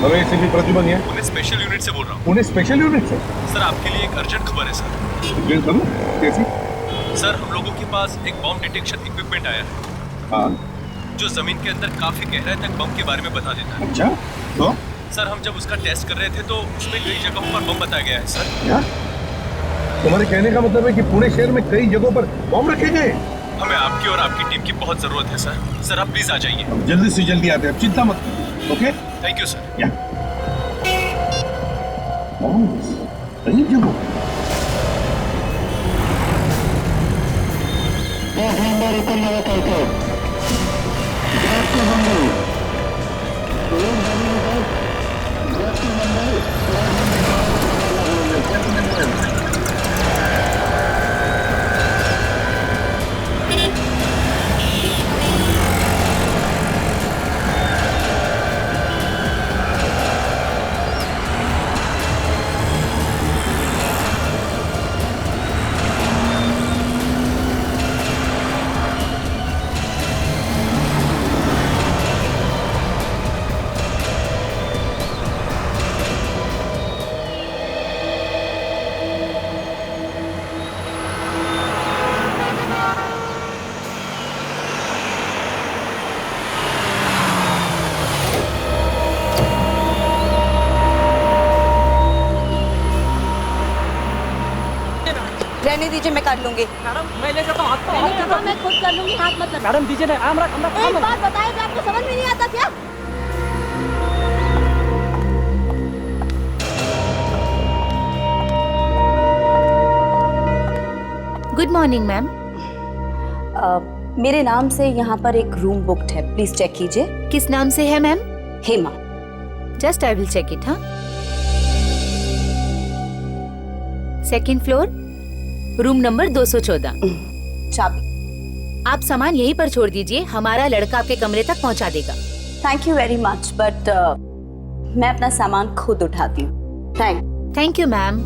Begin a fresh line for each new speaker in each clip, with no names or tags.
अरे एसीपी प्रद्युमन है।
Pune special unit से बोल रहा हूँ।
पुणे स्पेशल यूनिट से?
सर आपके लिए एक अर्जेंट खबर है सर।
कैसी?
सर हम लोगों के पास एक बॉम्ब डिटेक्शन इक्विपमेंट आया है।
हाँ।
जो जमीन के अंदर काफी गहराई तक बम के बारे में बता देता है।
अच्छा तो?
सर हम जब उसका टेस्ट कर रहे थे तो उसमें कई जगहों पर बम बताया गया है सर।
क्या? तुम्हारे कहने का मतलब है कि पुणे शहर में कई जगहों पर बम रखे गए?
हमें आपकी और आपकी टीम की बहुत जरूरत है सर। सर आप प्लीज आ जाइए।
अब जल्दी से जल्दी आते हैं, चिंता मत करो। ओके?
Thank you sir.
या। कई जगहों।
रहने दीजिए, मैं कर लूंगी।
मैडम मैं ले जाता हूँ, हाथ तो
मैंने कहा मैं खुद कर लूंगी, हाथ मत लगा।
मैडम दीजिए ना,
एक बात बताए तो आपको समझ में नहीं आता क्या?
Good morning ma'am.
मेरे नाम से यहाँ पर एक रूम बुक्ड है, प्लीज चेक कीजिए।
किस नाम से है ma'am?
Hema.
Just I will check it. हाँ, सेकंड फ्लोर, रूम नंबर 214।
चाबी।
आप सामान यहीं पर छोड़ दीजिए, हमारा लड़का आपके कमरे तक पहुंचा देगा।
Thank you very much, but मैं अपना सामान खुद उठाती हूँ।
Thank you ma'am.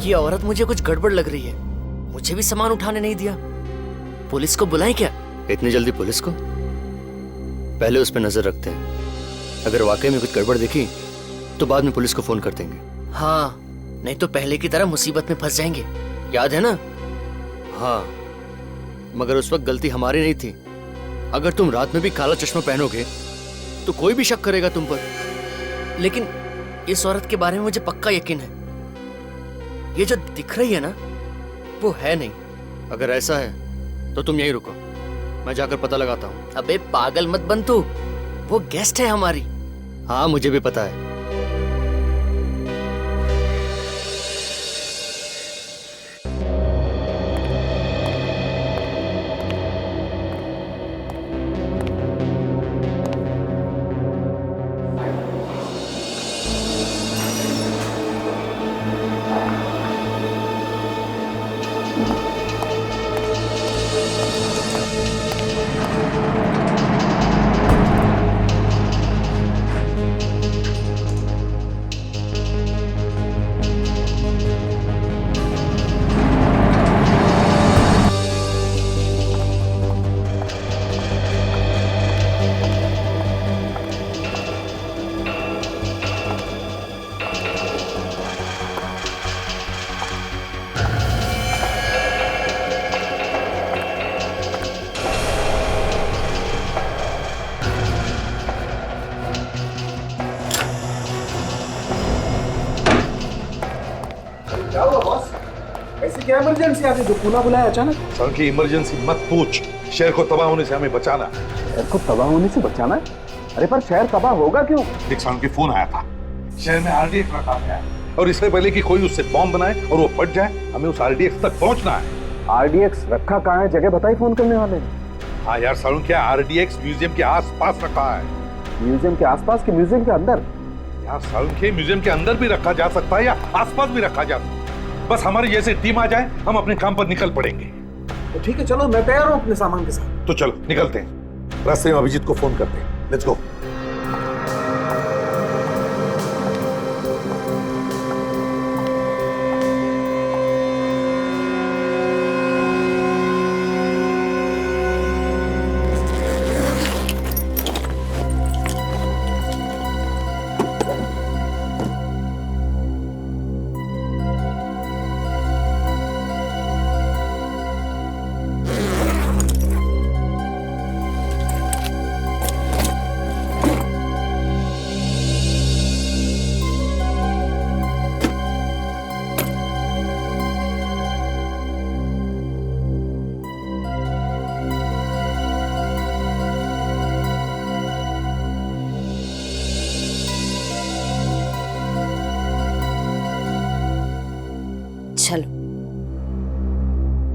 ये औरत मुझे कुछ गड़बड़ लग रही है। मुझे भी सामान उठाने नहीं दिया। पुलिस को बुलाएं क्या?
इतनी जल्दी पुलिस को? पहले उस पर नजर रखते हैं। अगर वाकई में कुछ गड़बड़ दिखी तो बाद में पुलिस को फोन कर देंगे।
हाँ, नहीं तो पहले की तरह मुसीबत में फंस जाएंगे। याद है ना?
हाँ, मगर उस वक्त गलती हमारी नहीं थी। अगर तुम रात में भी काला चश्मा पहनोगे तो कोई भी शक करेगा तुम पर।
लेकिन इस औरत के बारे में मुझे पक्का यकीन है। ये जो दिख रही है ना, वो है नहीं।
अगर ऐसा है तो तुम यहीं रुको, मैं जाकर पता लगाता हूँ।
अबे पागल मत बन तू, वो गेस्ट है हमारी।
हाँ मुझे भी पता है।
क्या हुआ बॉस? ऐसी क्या इमरजेंसी आ गई जो पुनः बुलाया अचानक? सर की इमरजेंसी मत पूछ। शहर को तबाह होने से हमें बचाना है।
शहर को तबाह होने से बचाना है? अरे पर शहर तबाह होगा क्यों?
एक साउंड की फोन आया था, शहर में आरडीएक्स रखा गया है और इससे पहले कि कोई उससे बॉम्ब बनाए और वो फट जाए, हमें उस आरडीएक्स तक पहुंचना है।
आरडीएक्स रखा कहाँ है? जगह बताई फोन करने वाले ने।
हाँ यार साउंड, क्या आरडीएक्स म्यूजियम के आसपास रखा है।
म्यूजियम के आसपास के म्यूजियम के अंदर?
यार साउंड के म्यूजियम के अंदर भी रखा जा सकता है या आसपास भी रखा जा सकता है। बस हमारी जैसे टीम आ जाए, हम अपने काम पर निकल पड़ेंगे।
तो ठीक है, चलो मैं तैयार हूँ अपने सामान के साथ।
तो चलो निकलते हैं। रास्ते में अभिजीत को फोन करते हैं। Let's go.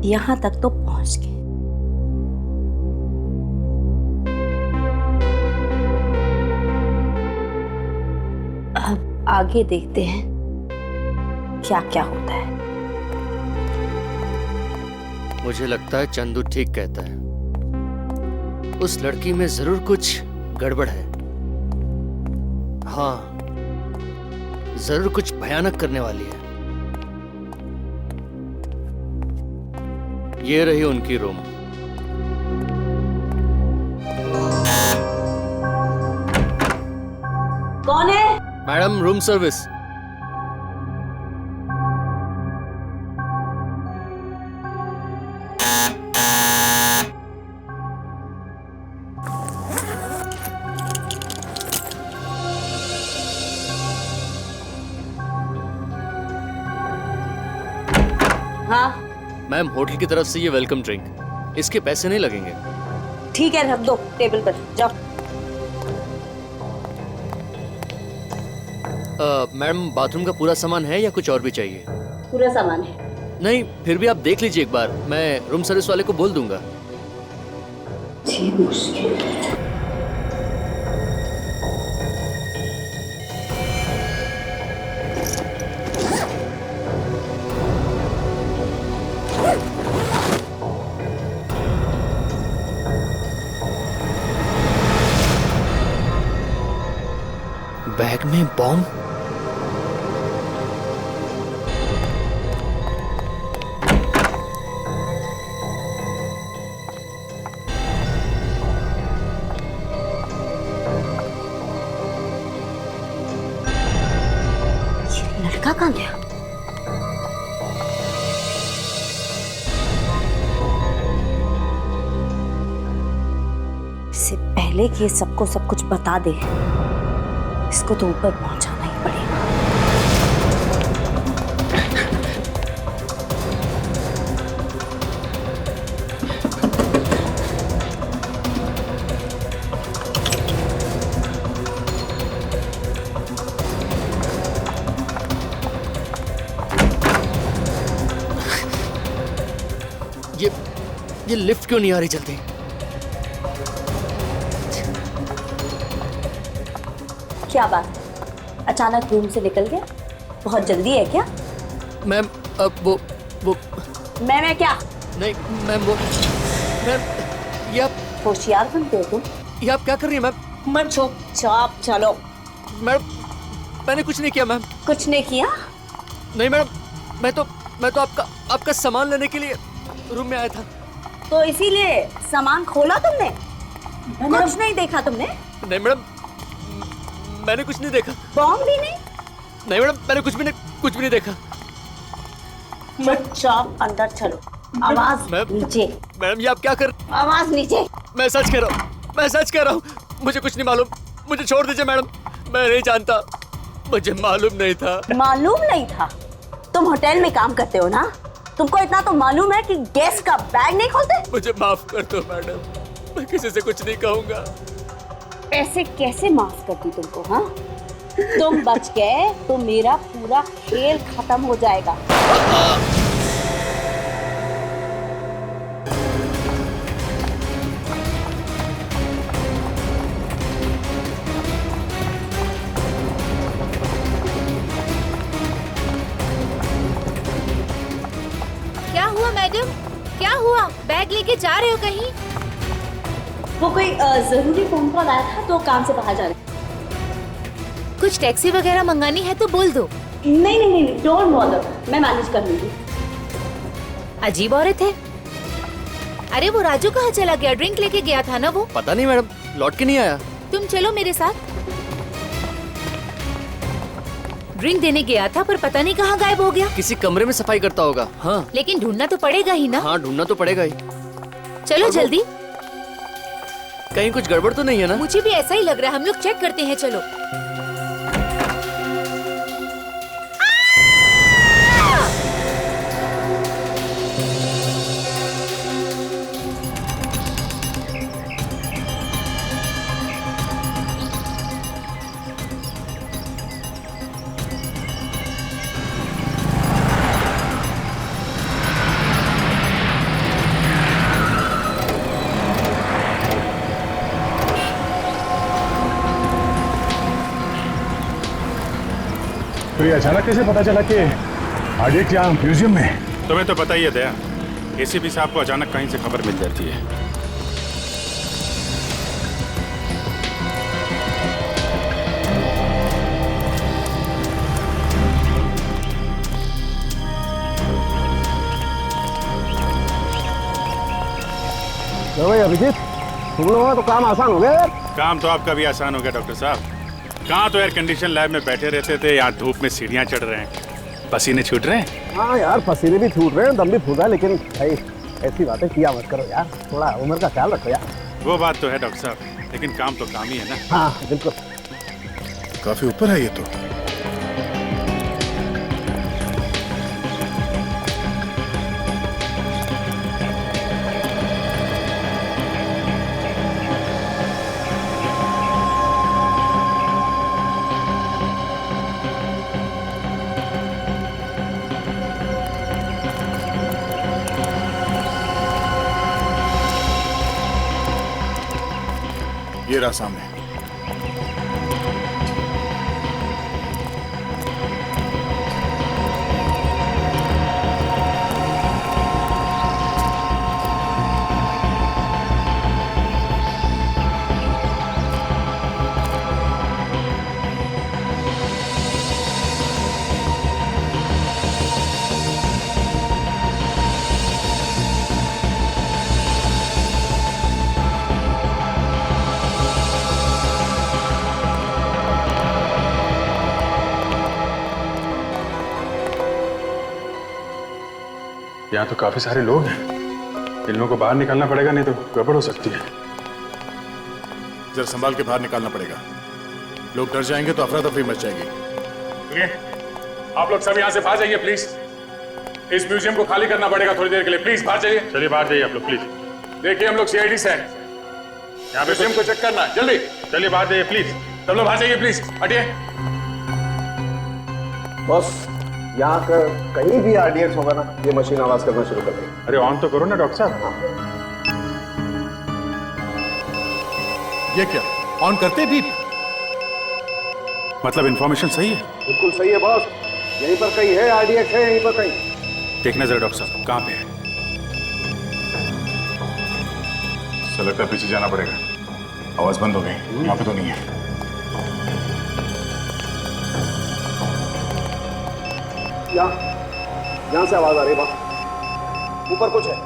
यहाँ तक तो पहुंच गए। अब आगे देखते हैं क्या क्या होता है।
मुझे लगता है चंदू ठीक कहता है, उस लड़की में जरूर कुछ गड़बड़ है। हाँ, जरूर कुछ भयानक करने वाली है। ये रही उनकी रूम।
कौन है?
Madam, room service.
हाँ
मैम, होटल की तरफ से ये वेलकम ड्रिंक, इसके पैसे नहीं लगेंगे।
ठीक है, रख दो टेबल पर, जाओ।
मैम, बाथरूम का पूरा सामान है या कुछ और भी चाहिए?
पूरा सामान है।
नहीं, फिर भी आप देख लीजिए एक बार, मैं रूम सर्विस वाले को बोल दूंगा।
जी मुश्किल।
बैग में बॉम्ब?
लड़का कहाँ गया? इससे पहले कि ये सबको सब कुछ बता दे, इसको तो ऊपर पहुंचाना ही पड़ेगा।
ये लिफ्ट क्यों नहीं आ रही जल्दी?
क्या बात है, अचानक रूम से निकल गया? बहुत जल्दी है क्या?
मैम, अब वो
मैं क्या?
नहीं मैम, मैम, ये आप
होशियार बनते हो तुम।
ये आप क्या कर रही हैं मैम?
मत चुपचाप चलो।
मैडम, मैंने कुछ नहीं किया मैम।
कुछ नहीं किया?
नहीं मैडम, मैं तो आपका सामान लेने के लिए रूम में आया था।
तो इसीलिए सामान खोला तुमने? कुछ नहीं देखा तुमने?
नहीं मैडम, मैंने कुछ नहीं देखा।
बॉम्ब भी नहीं?
नहीं मैडम, मैंने कुछ भी नहीं देखा।
चुपचाप अंदर चलो। आवाज नीचे।
मैडम, ये आप क्या कर?
आवाज नीचे।
मैं सच कह रहा हूँ, मुझे कुछ नहीं मालूम, मुझे छोड़ दीजिए मैडम, मैं नहीं जानता, मुझे मालूम नहीं था।
मालूम नहीं था? तुम होटल में काम करते हो ना, तुमको इतना तो मालूम है कि गेस्ट का बैग नहीं खोलते?
मुझे माफ कर दो मैडम, मैं किसी से कुछ नहीं कहूँगा।
ऐसे कैसे माफ करती तुमको? हाँ, तुम बच गए तो मेरा पूरा खेल खत्म हो जाएगा।
क्या हुआ मैडम? क्या हुआ? बैग लेके जा रहे हो कहीं?
वो कोई जरूरी फोन कॉल आया था तो काम से बाहर जा रहे।
कुछ टैक्सी वगैरह मंगानी है तो बोल दो।
नहीं, डोंट बॉदर, मैं मैनेज कर लूंगी।
अजीब औरत है। अरे वो राजू कहाँ चला गया? ड्रिंक लेके गया था ना वो?
पता नहीं मैडम, लौट के नहीं आया।
तुम चलो मेरे साथ। ड्रिंक देने गया था पर पता नहीं कहाँ गायब हो गया।
किसी कमरे में सफाई करता होगा। हाँ,
लेकिन ढूंढना तो पड़ेगा ही ना।
हाँ, ढूंढना तो पड़ेगा ही।
चलो जल्दी।
कहीं कुछ गड़बड़ तो नहीं है ना?
मुझे भी ऐसा ही लग रहा है, हम लोग चेक करते हैं, चलो।
ये अचानक कैसे पता चला कि आर्डियक यहाँ म्यूजियम में?
तुम्हें तो पता ही है दया, एसीपी साहब को अचानक कहीं से खबर मिल जाती है।
तो भाई अभिजीत, तुम लोगों का तो काम आसान हो गया यार।
काम तो आपका भी आसान हो गया डॉक्टर साहब। कहाँ तो एयर कंडीशन लैब में बैठे रहते थे, यहाँ धूप में सीढ़ियाँ चढ़ रहे हैं, पसीने छूट रहे हैं।
हाँ यार, पसीने भी छूट रहे हैं, दम भी फूल रहा है, लेकिन भाई ऐसी बातें किया मत करो यार, थोड़ा उम्र का ख्याल रखो यार।
वो बात तो है डॉक्टर साहब, लेकिन काम तो काम ही है ना।
हाँ बिल्कुल।
काफी ऊपर है ये तो। ये रहा सामने। यहाँ तो काफी सारे लोग हैं, इन लोगों को बाहर निकालना पड़ेगा, नहीं तो गड़बड़ हो सकती है। जरा संभाल के बाहर निकालना पड़ेगा, लोग डर जाएंगे तो अफरा तफरी मच जाएगी।
आप लोग सब यहाँ से बाहर जाइए प्लीज। इस म्यूजियम को खाली करना पड़ेगा थोड़ी देर के लिए, प्लीज बाहर जाइए। चलिए बाहर जाइए आप लोग प्लीज। देखिए हम लोग सीआईडी से हैं, यहाँ म्यूजियम को चेक करना है, जल्दी चलिए बाहर जाइए प्लीज। सब लोग बाहर जाइए प्लीज, हटिए।
बॉस, यहाँ का कहीं भी आरडीएक्स होगा ना, ये मशीन आवाज करना शुरू कर देगी।
अरे ऑन तो करो ना डॉक्टर साहब।
ये क्या ऑन करते भी?
मतलब इंफॉर्मेशन सही है?
बिल्कुल सही है बॉस, यहीं पर कहीं है आरडीएक्स, है यहीं पर कहीं।
देखना जरा डॉक्टर साहब कहाँ पे है।
लगता है पीछे जाना पड़ेगा, आवाज बंद हो गई, यहाँ पे तो नहीं है।
यहाँ से आवाज आ रही है बॉस, ऊपर कुछ है।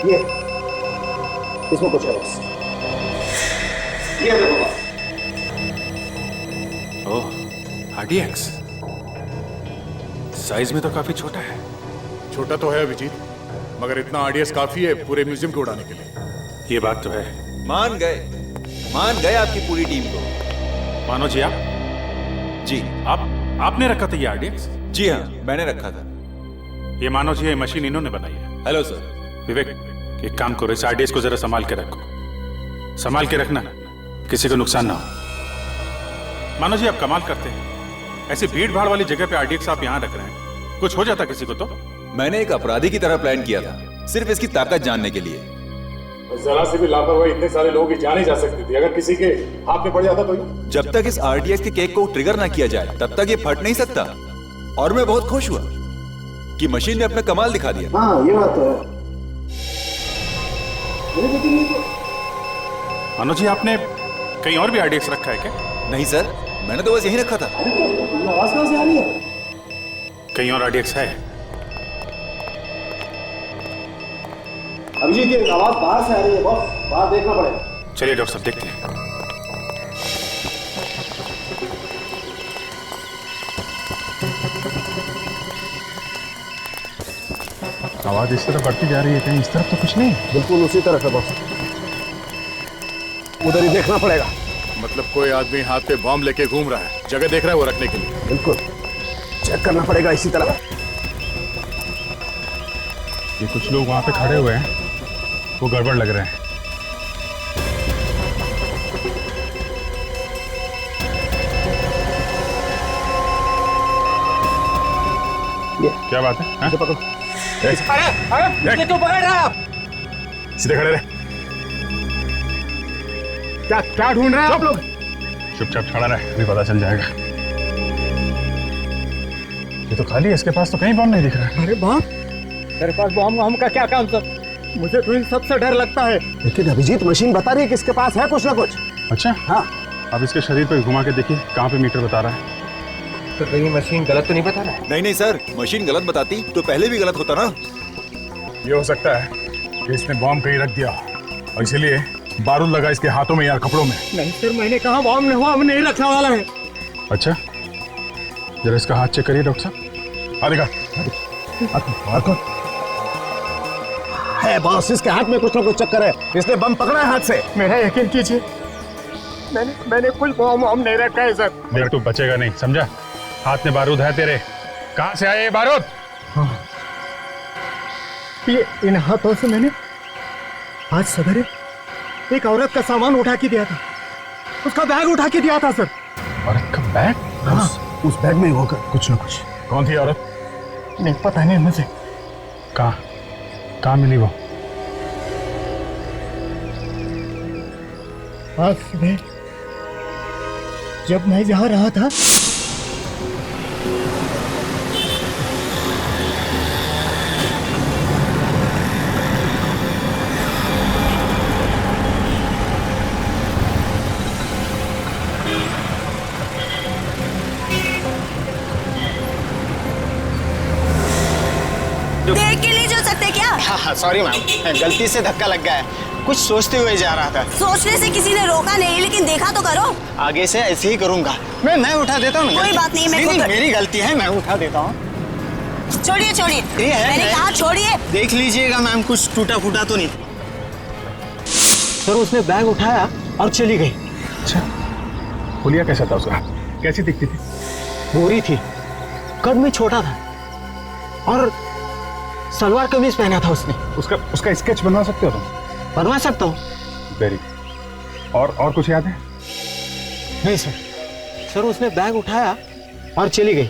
ये इसमें कुछ है बस, ये देखो बस।
ओह आरडीएक्स, साइज में तो काफी छोटा है।
छोटा तो है अभिजीत, मगर इतना आरडीएक्स काफी है पूरे म्यूजियम को उड़ाने के लिए।
ये बात तो है।
मान गए आपकी पूरी टीम को।
मानो जी आप?
जी
आपने रखा था ये आरडीएक्स?
जी हाँ, मैंने रखा था।
ये मानो जी, ये मशीन इन्होंने बनाई है।
Hello sir.
विवेक, एक काम करो, इस आरडीएक्स को जरा संभाल के रखो, संभाल के रखना, किसी को नुकसान ना हो। मानो जी आप कमाल करते हैं, ऐसी भीड़ भाड़ वाली जगह पे आरडीएक्स आप यहाँ रख रहे हैं, कुछ हो जाता किसी को तो?
मैंने एक अपराधी की तरह प्लान किया था, सिर्फ इसकी ताकत जानने के लिए।
जरा से भी लापरवाही इतने सारे लोगों की जान ही जा सकती थी, अगर किसी के हाथ में पड़ जाता तो
जब तक इस आरडीएक्स के केक को ट्रिगर ना किया जाए तब तक ये फट नहीं सकता। और मैं बहुत खुश हुआ कि मशीन ने अपना कमाल दिखा दिया।
हाँ ये बात तो है।
मानो जी आपने कहीं और भी आरडीएक्स रखा है क्या?
नहीं सर, मैंने तो बस यही रखा था।
आवाज कहाँ से आ रही है?
कहीं और आरडीएक्स है?
अभिजीत, ये आवाज बाहर से आ रही है बॉस, बाहर देखना पड़ेगा।
चलिए डॉक्टर साहब देखते हैं।
आवाज इस तरफ बढ़ती जा रही है, कहीं इस तरफ तो कुछ नहीं?
बिल्कुल उसी तरफ है बॉस। उधर ही देखना पड़ेगा।
मतलब कोई आदमी हाथ पे बॉम्ब लेके घूम रहा है, जगह देख रहा है वो रखने के लिए।
बिल्कुल, चेक करना पड़ेगा इसी तरह।
ये कुछ लोग वहां पे खड़े हुए हैं, वो गड़बड़ लग रहे हैं। क्या बात है? हाँ?
पकड़ो।
अरे
ये तो पकड़ रहा है आप।
सीधे खड़े रहे।
क्या ढूंढ रहे हैं आप लोग?
चुपचाप खड़ा रहे, अभी पता चल जाएगा। ये तो खाली है, इसके पास तो कहीं बम नहीं दिख रहा है।
अरे बाप, तेरे पास बॉम्ब का क्या काम सर? मुझे तो इन सबसे डर लगता है। लेकिन अभिजीत मशीन बता रही है कि इसके पास है कुछ ना कुछ।
अच्छा
हाँ,
अब इसके शरीर पे घुमा के देखिए कहाँ पे मीटर बता रहा है।
तो कहीं मशीन गलत तो नहीं बता रहा है?
नहीं नहीं सर, मशीन गलत बताती तो पहले भी गलत होता ना।
ये हो सकता है कि इसने बॉम्ब कहीं रख दिया और इसीलिए बारूद लगा इसके हाथों में या कपड़ों में।
नहीं सर, मैंने कहा बॉम्ब नहीं रखने वाला है।
अच्छा, जरा इसका हाथ चेक करिए डॉक्टर साहब। दिखा
है बॉस, इसके हाथ में कुछ ना कुछ चक्कर है। इसने बम पकड़ा है हाथ से। मेरा यकीन कीजिए, मैंने कुछ बम नहीं रखा है सर।
देख तू बचेगा नहीं, समझा? हाथ में बारूद है तेरे। कहाँ से आए ये बारूद?
ये इन हाथों से मैंने आज सवेरे एक औरत का सामान उठा के दिया था, उसका बैग उठा के दिया था सर।
औरत का बैग?
हाँ, उस बैग में होगा कुछ ना कुछ।
कौन थी औरत?
नहीं पता नहीं मुझे।
कहाँ मिली वो?
आज सुबह जब मैं जा रहा था,
देख के नहीं चल सकते क्या?
हाँ सॉरी मैम, गलती से धक्का लग गया है। कुछ सोचते हुए जा रहा था।
सोचने से किसी ने रोका नहीं, लेकिन देखा तो करो।
आगे से ऐसे ही करूंगा। मैं उठा देता हूँ।
कोई बात नहीं, मैं खुद
मेरी गलती है, मैं उठा देता हूँ।
छोड़िए छोड़िए, मैंने कहा छोड़िए।
देख लीजिएगा मैम, कुछ टूटा फूटा तो नहीं। सर उसने बैग उठाया और चली गई।
अच्छा, हुलिया कैसा था उसका? कैसी दिखती थी?
गोरी थी, कद में छोटा था और सलवार कमीज पहना था उसने।
उसका स्केच बनवा सकते हो तुम?
बनवा सकता हूँ।
वेरी। और कुछ याद है?
नहीं सर। सर उसने बैग उठाया और चली गई।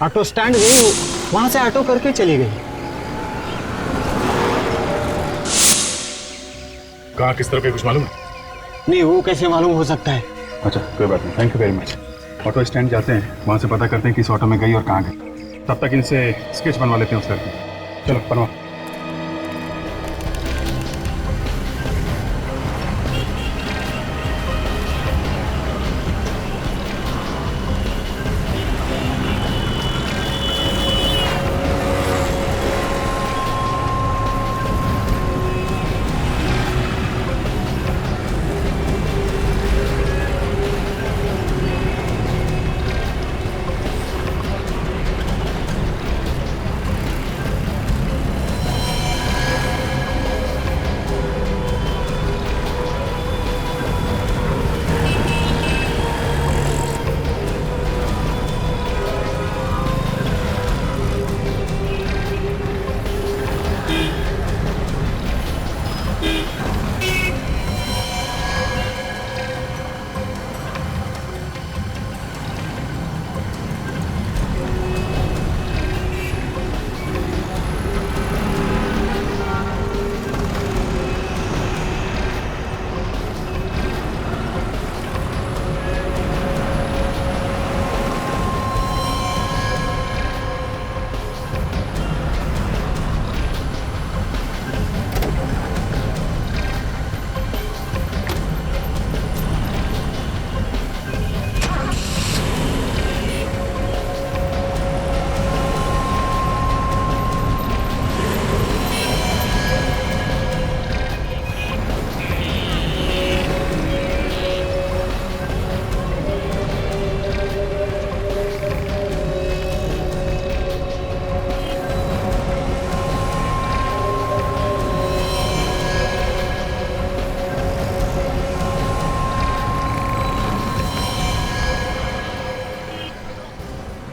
ऑटो स्टैंड गई, वहां से ऑटो करके चली गई।
कहाँ किस तरह के कुछ मालूम है?
नहीं, वो कैसे मालूम हो सकता है?
अच्छा कोई बात नहीं, thank you very much. Auto stand जाते हैं, वहाँ से पता करते हैं किस ऑटो में गई और कहाँ गई। तब तक इनसे स्केच बनवा लेते हैं उस लड़की। चलो बनवा।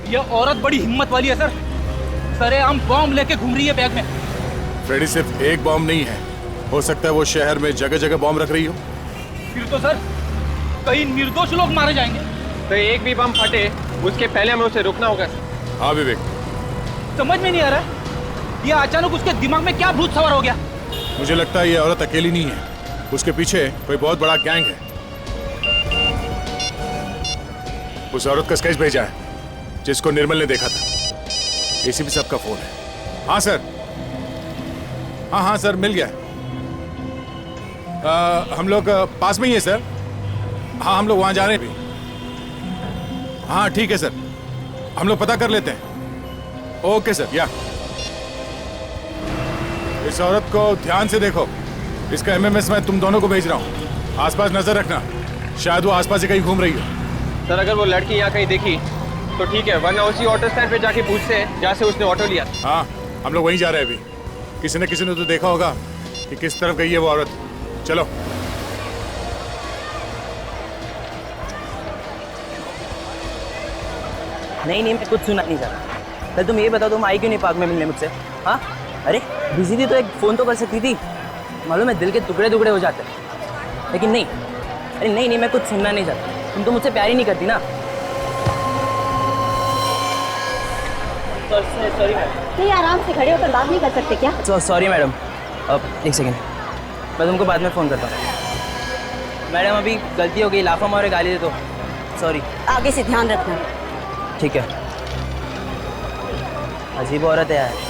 ये औरत बड़ी हिम्मत वाली है सर। सरेआम बॉम्ब लेके घूम रही है बैग में।
फ्रेडी, सिर्फ एक बॉम्ब नहीं है, हो सकता है वो शहर में जगह जगह बॉम्ब रख रही हो।
फिर तो सर कई निर्दोष लोग मारे जाएंगे।
तो एक भी बम फटे उसके पहले हमें उसे रुकना होगा।
हाँ विवेक,
समझ में नहीं आ रहा ये अचानक उसके दिमाग में क्या भूत सवार हो गया।
मुझे लगता है ये औरत अकेली नहीं है, उसके पीछे कोई बहुत बड़ा गैंग है। उस औरत का स्केच भेजा है जिसको निर्मल ने देखा था। एसीपी साहब का फोन है। हाँ सर, हाँ सर, मिल गया। हम लोग पास में ही है सर। हाँ, हम लोग वहां जा रहे हैं भी। हाँ ठीक है सर, हम लोग पता कर लेते हैं। Okay sir. या इस औरत को ध्यान से देखो, इसका एमएमएस मैं तुम दोनों को भेज रहा हूँ। आसपास नजर रखना, शायद वो आसपास ही कहीं घूम रही हो।
सर अगर वो लड़की यहाँ कहीं देखी तो ठीक है, वरना उसी ऑटो स्टैंड पे जाके पूछते हैं जहाँ से उसने ऑटो लिया।
हाँ, हम लोग वहीं जा रहे हैं अभी। किसी ने तो देखा होगा कि किस तरफ गई है वो औरत। चलो।
नहीं मैं कुछ सुना नहीं चाहता। पहले तुम ये बताओ, तुम आई क्यों नहीं पार्क में मिलने मुझसे? हाँ, अरे बिजी थी तो एक फ़ोन तो कर सकती थी। मालूम है दिल के टुकड़े टुकड़े हो जाते हैं, लेकिन नहीं। अरे नहीं मैं कुछ सुनना नहीं चाहता। तुम तो मुझसे प्यार ही नहीं करती ना। Sorry madam.
नहीं आराम से खड़े होकर बात नहीं कर सकते क्या?
Sorry madam. अब एक सेकेंड, मैं तुमको बाद में फ़ोन करता हूँ। मैडम अभी गलती हो गई, लाफा मारे गाली दे तो सॉरी।
आगे से ध्यान रखना।
ठीक है। अजीब औरत है यार।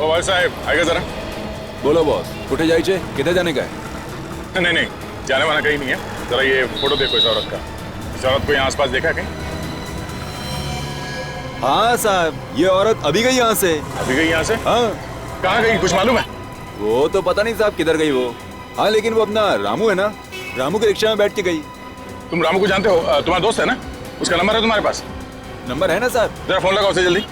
भाई साहब आएगा जरा।
बोलो बॉस, कुठे जायचे? किधर जाने का है?
नहीं जाने वाला कहीं नहीं है। जरा ये फोटो देखो इस औरत का। इस औरत को यहाँ आसपास देखा है कहीं?
हाँ साहब, ये औरत अभी गई यहाँ से।
अभी गई यहाँ से?
हाँ।
कहाँ गई कुछ मालूम है?
वो तो पता नहीं साहब किधर गई वो। हाँ लेकिन वो अपना रामू है ना, रामू के रिक्शा में बैठ के गई।
तुम रामू को जानते हो? तुम्हारा दोस्त है ना? उसका नंबर है तुम्हारे पास?
नंबर है ना साहब।
जरा फोन लगाओ उसे जल्दी।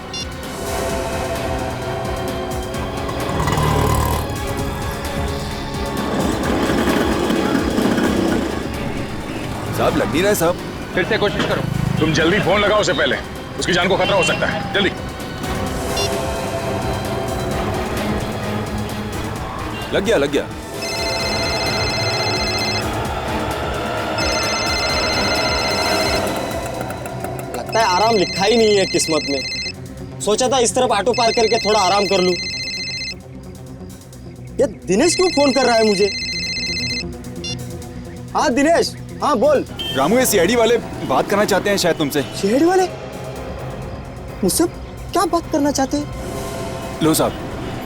साहब लग नहीं रहा है साहब।
फिर से कोशिश करो।
तुम जल्दी फोन लगाओ उसे, पहले उसकी जान को खतरा हो सकता है। जल्दी।
लग गया।
लगता है आराम लिखा ही नहीं है किस्मत में। सोचा था इस तरफ ऑटो पार्क करके थोड़ा आराम कर लूं। ये दिनेश क्यों फोन कर रहा है मुझे? हाँ दिनेश, हाँ बोल।
रामू, ये सीआईडी वाले बात करना चाहते हैं शायद तुमसे।
सीआईडी वाले मुझसे क्या बात करना चाहते हैं?
लो साहब।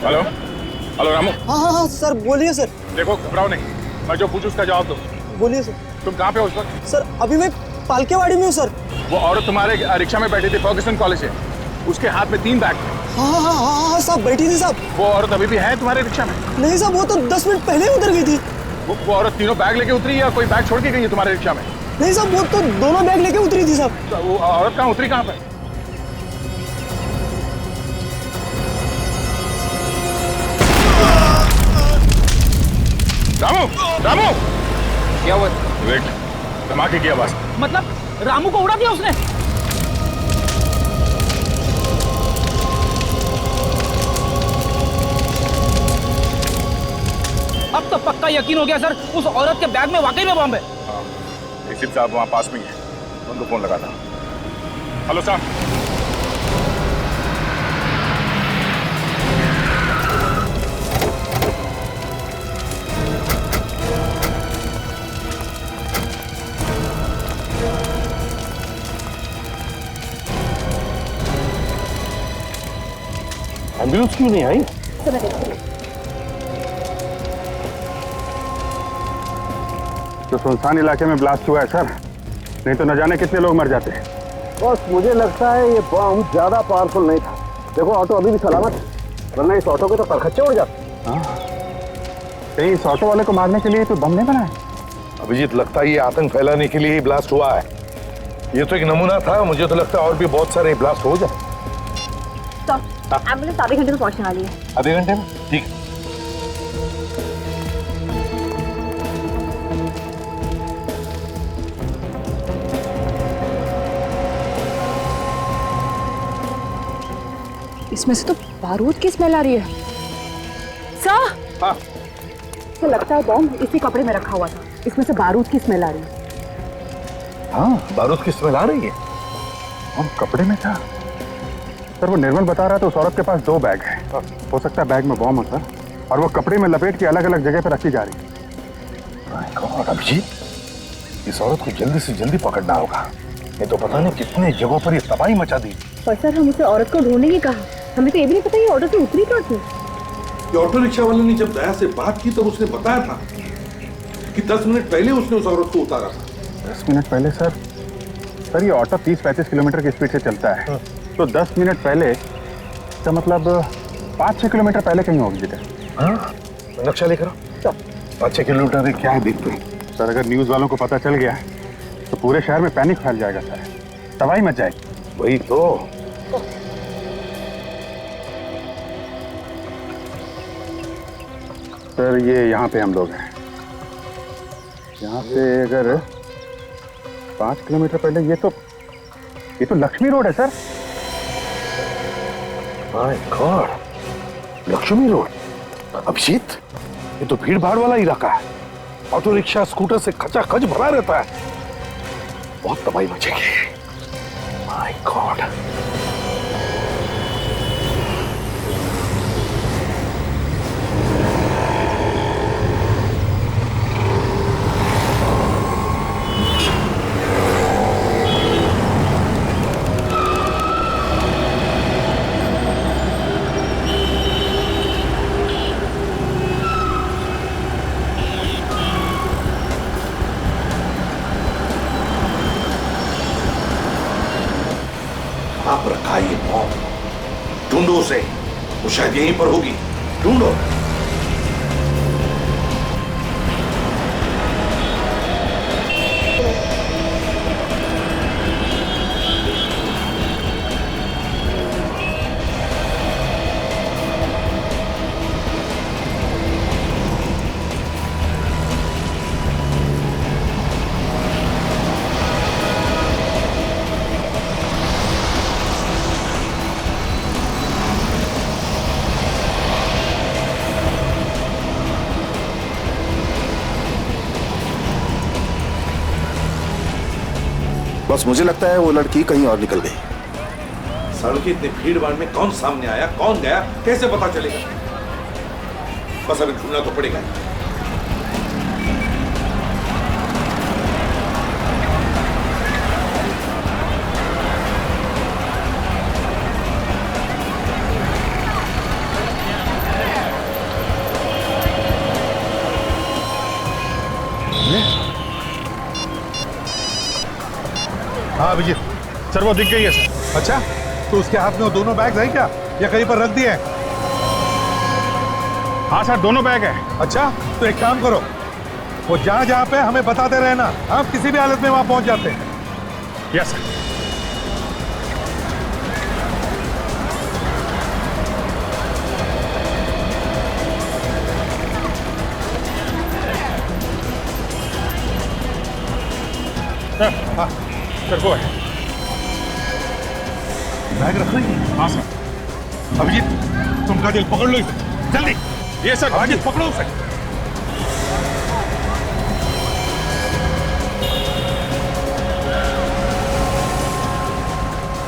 हेलो रामू।
हाँ सर बोलिए सर।
देखो घबराओ नहीं, मैं जो पूछूं उसका जवाब दो।
बोलिए सर।
तुम कहाँ पे हो उस वक्त?
सर अभी मैं पालकेवाड़ी में हूँ सर।
वो औरत तुम्हारे रिक्शा में बैठी थी फर्ग्यूसन कॉलेज से, उसके हाथ में 3 बैग थे।
हाँ साहब बैठी थी साहब।
वो औरत अभी भी है तुम्हारे रिक्शा में?
नहीं साहब, वो तो 10 मिनट पहले उतर गई थी।
वो औरत तीनों बैग लेके उतरी या कोई बैग छोड़ के गई है तुम्हारे रिक्शा में?
नहीं साहब, वो तो दोनों बैग लेके उतरी थी साहब।
तो वो औरत कहाँ उतरी, कहाँ पर? रामू
क्या हुआ?
वेट, धमाके की आवाज।
मतलब रामू को उड़ा दिया उसने? तो पक्का यकीन हो गया सर, उस औरत के बैग में वाकई में बम है।
एसीपी साहब वहाँ पास में ही है, उनको फोन लगा था। हेलो साहब।
एम्बुलेंस क्यों नहीं आई?
तो सुनसान इलाके में ब्लास्ट हुआ है सर, नहीं तो न जाने कितने लोग मर जाते।
बस मुझे लगता है ये बम ज्यादा पावरफुल नहीं था। देखो ऑटो अभी भी सलामत है, वरना इस ऑटो के तो परखच्चे उड़ जाते।
कहीं इस ऑटो वाले को मारने के लिए तो बम नहीं बनाया?
अभिजीत, लगता है ये आतंक फैलाने के लिए ही ब्लास्ट हुआ है। ये तो एक नमूना था, मुझे तो लगता है और भी बहुत सारे ब्लास्ट हो जाए।
एम्बुलेंस आधे घंटे में पहुंचने वाली है।
आधे घंटे में? ठीक।
इसमें से तो बारूद की स्मेल आ रही है। सर,
हाँ।
तो लगता है बॉम्ब इसी कपड़े में रखा हुआ था, इसमें से बारूद की स्मेल आ रही है।
हाँ, बारूद की स्मेल आ रही है।
बम कपड़े में था सर, वो निर्मल बता रहा था उस औरत के पास 2 बैग है। हो सकता है बैग में बॉम्ब हो सर, और वो कपड़े में लपेट के अलग अलग जगह पर रखी जा रही है।
अभिजीत, इस औरत को जल्दी से जल्दी पकड़ना होगा, नहीं तो पता नहीं कितने जगहों पर ये तबाही मचा दी।
पर सर, हम उसे औरत को ढूंढने की कहा, हमें तो ये भी नहीं पता ये ऑटो से उतरी कहाँ थी।
ये ऑटो रिक्शा वाले ने जब दया से बात की तब उसने बताया था कि 10 मिनट पहले उसने उस औरत को उतारा था।
10 मिनट पहले सर? सर ये ऑटो 30-35 किलोमीटर की स्पीड से चलता है, तो 10 मिनट पहले का मतलब 5-6 किलोमीटर पहले कहीं होगी जगह।
हाँ, नक्शा लेकर आओ। 5-6 किलोमीटर क्या है देखते हैं।
सर अगर न्यूज़ वालों को पता चल गया तो पूरे शहर में पैनिक फैल जाएगा सर, तबाही मच जाएगी।
वही तो।
सर ये यहाँ पे हम लोग हैं, यहाँ से अगर 5 किलोमीटर पहले ये तो लक्ष्मी रोड है sir.
My god, Lakshmi road. Abhijit, ये तो भीड़ भाड़ वाला इलाका है, ऑटो रिक्शा स्कूटर से खचाखच भरा रहता है। बहुत तबाही मचेगी। My God. आप रखा ये बॉम्ब, ढूंढो उसे, वो शायद यहीं पर होगी, ढूंढो।
बस मुझे लगता है वो लड़की कहीं और निकल गई।
सड़क की इतनी भीड़ भाड़ में कौन सामने आया, कौन गया, कैसे पता चलेगा? बस अभी ढूंढना तो पड़ेगा।
हाँ अभिजीत, सर वो दिख गई है सर।
अच्छा, तो उसके हाथ में वो दोनों बैग है क्या, या कहीं पर रख दिए हैं?
हाँ सर, दोनों बैग है।
अच्छा, तो एक काम करो, वो जहाँ जहाँ पे हमें बताते रहना, हम किसी भी हालत में वहां पहुंच जाते हैं।
Yes sir.
हाँ,
सर वो है।
बैग रख रही है?
हाँ सर।
अभिजीत, तुम का दिल पकड़ लो इसे, जल्दी।
ये सर,
अभिजीत पकड़ो उसे।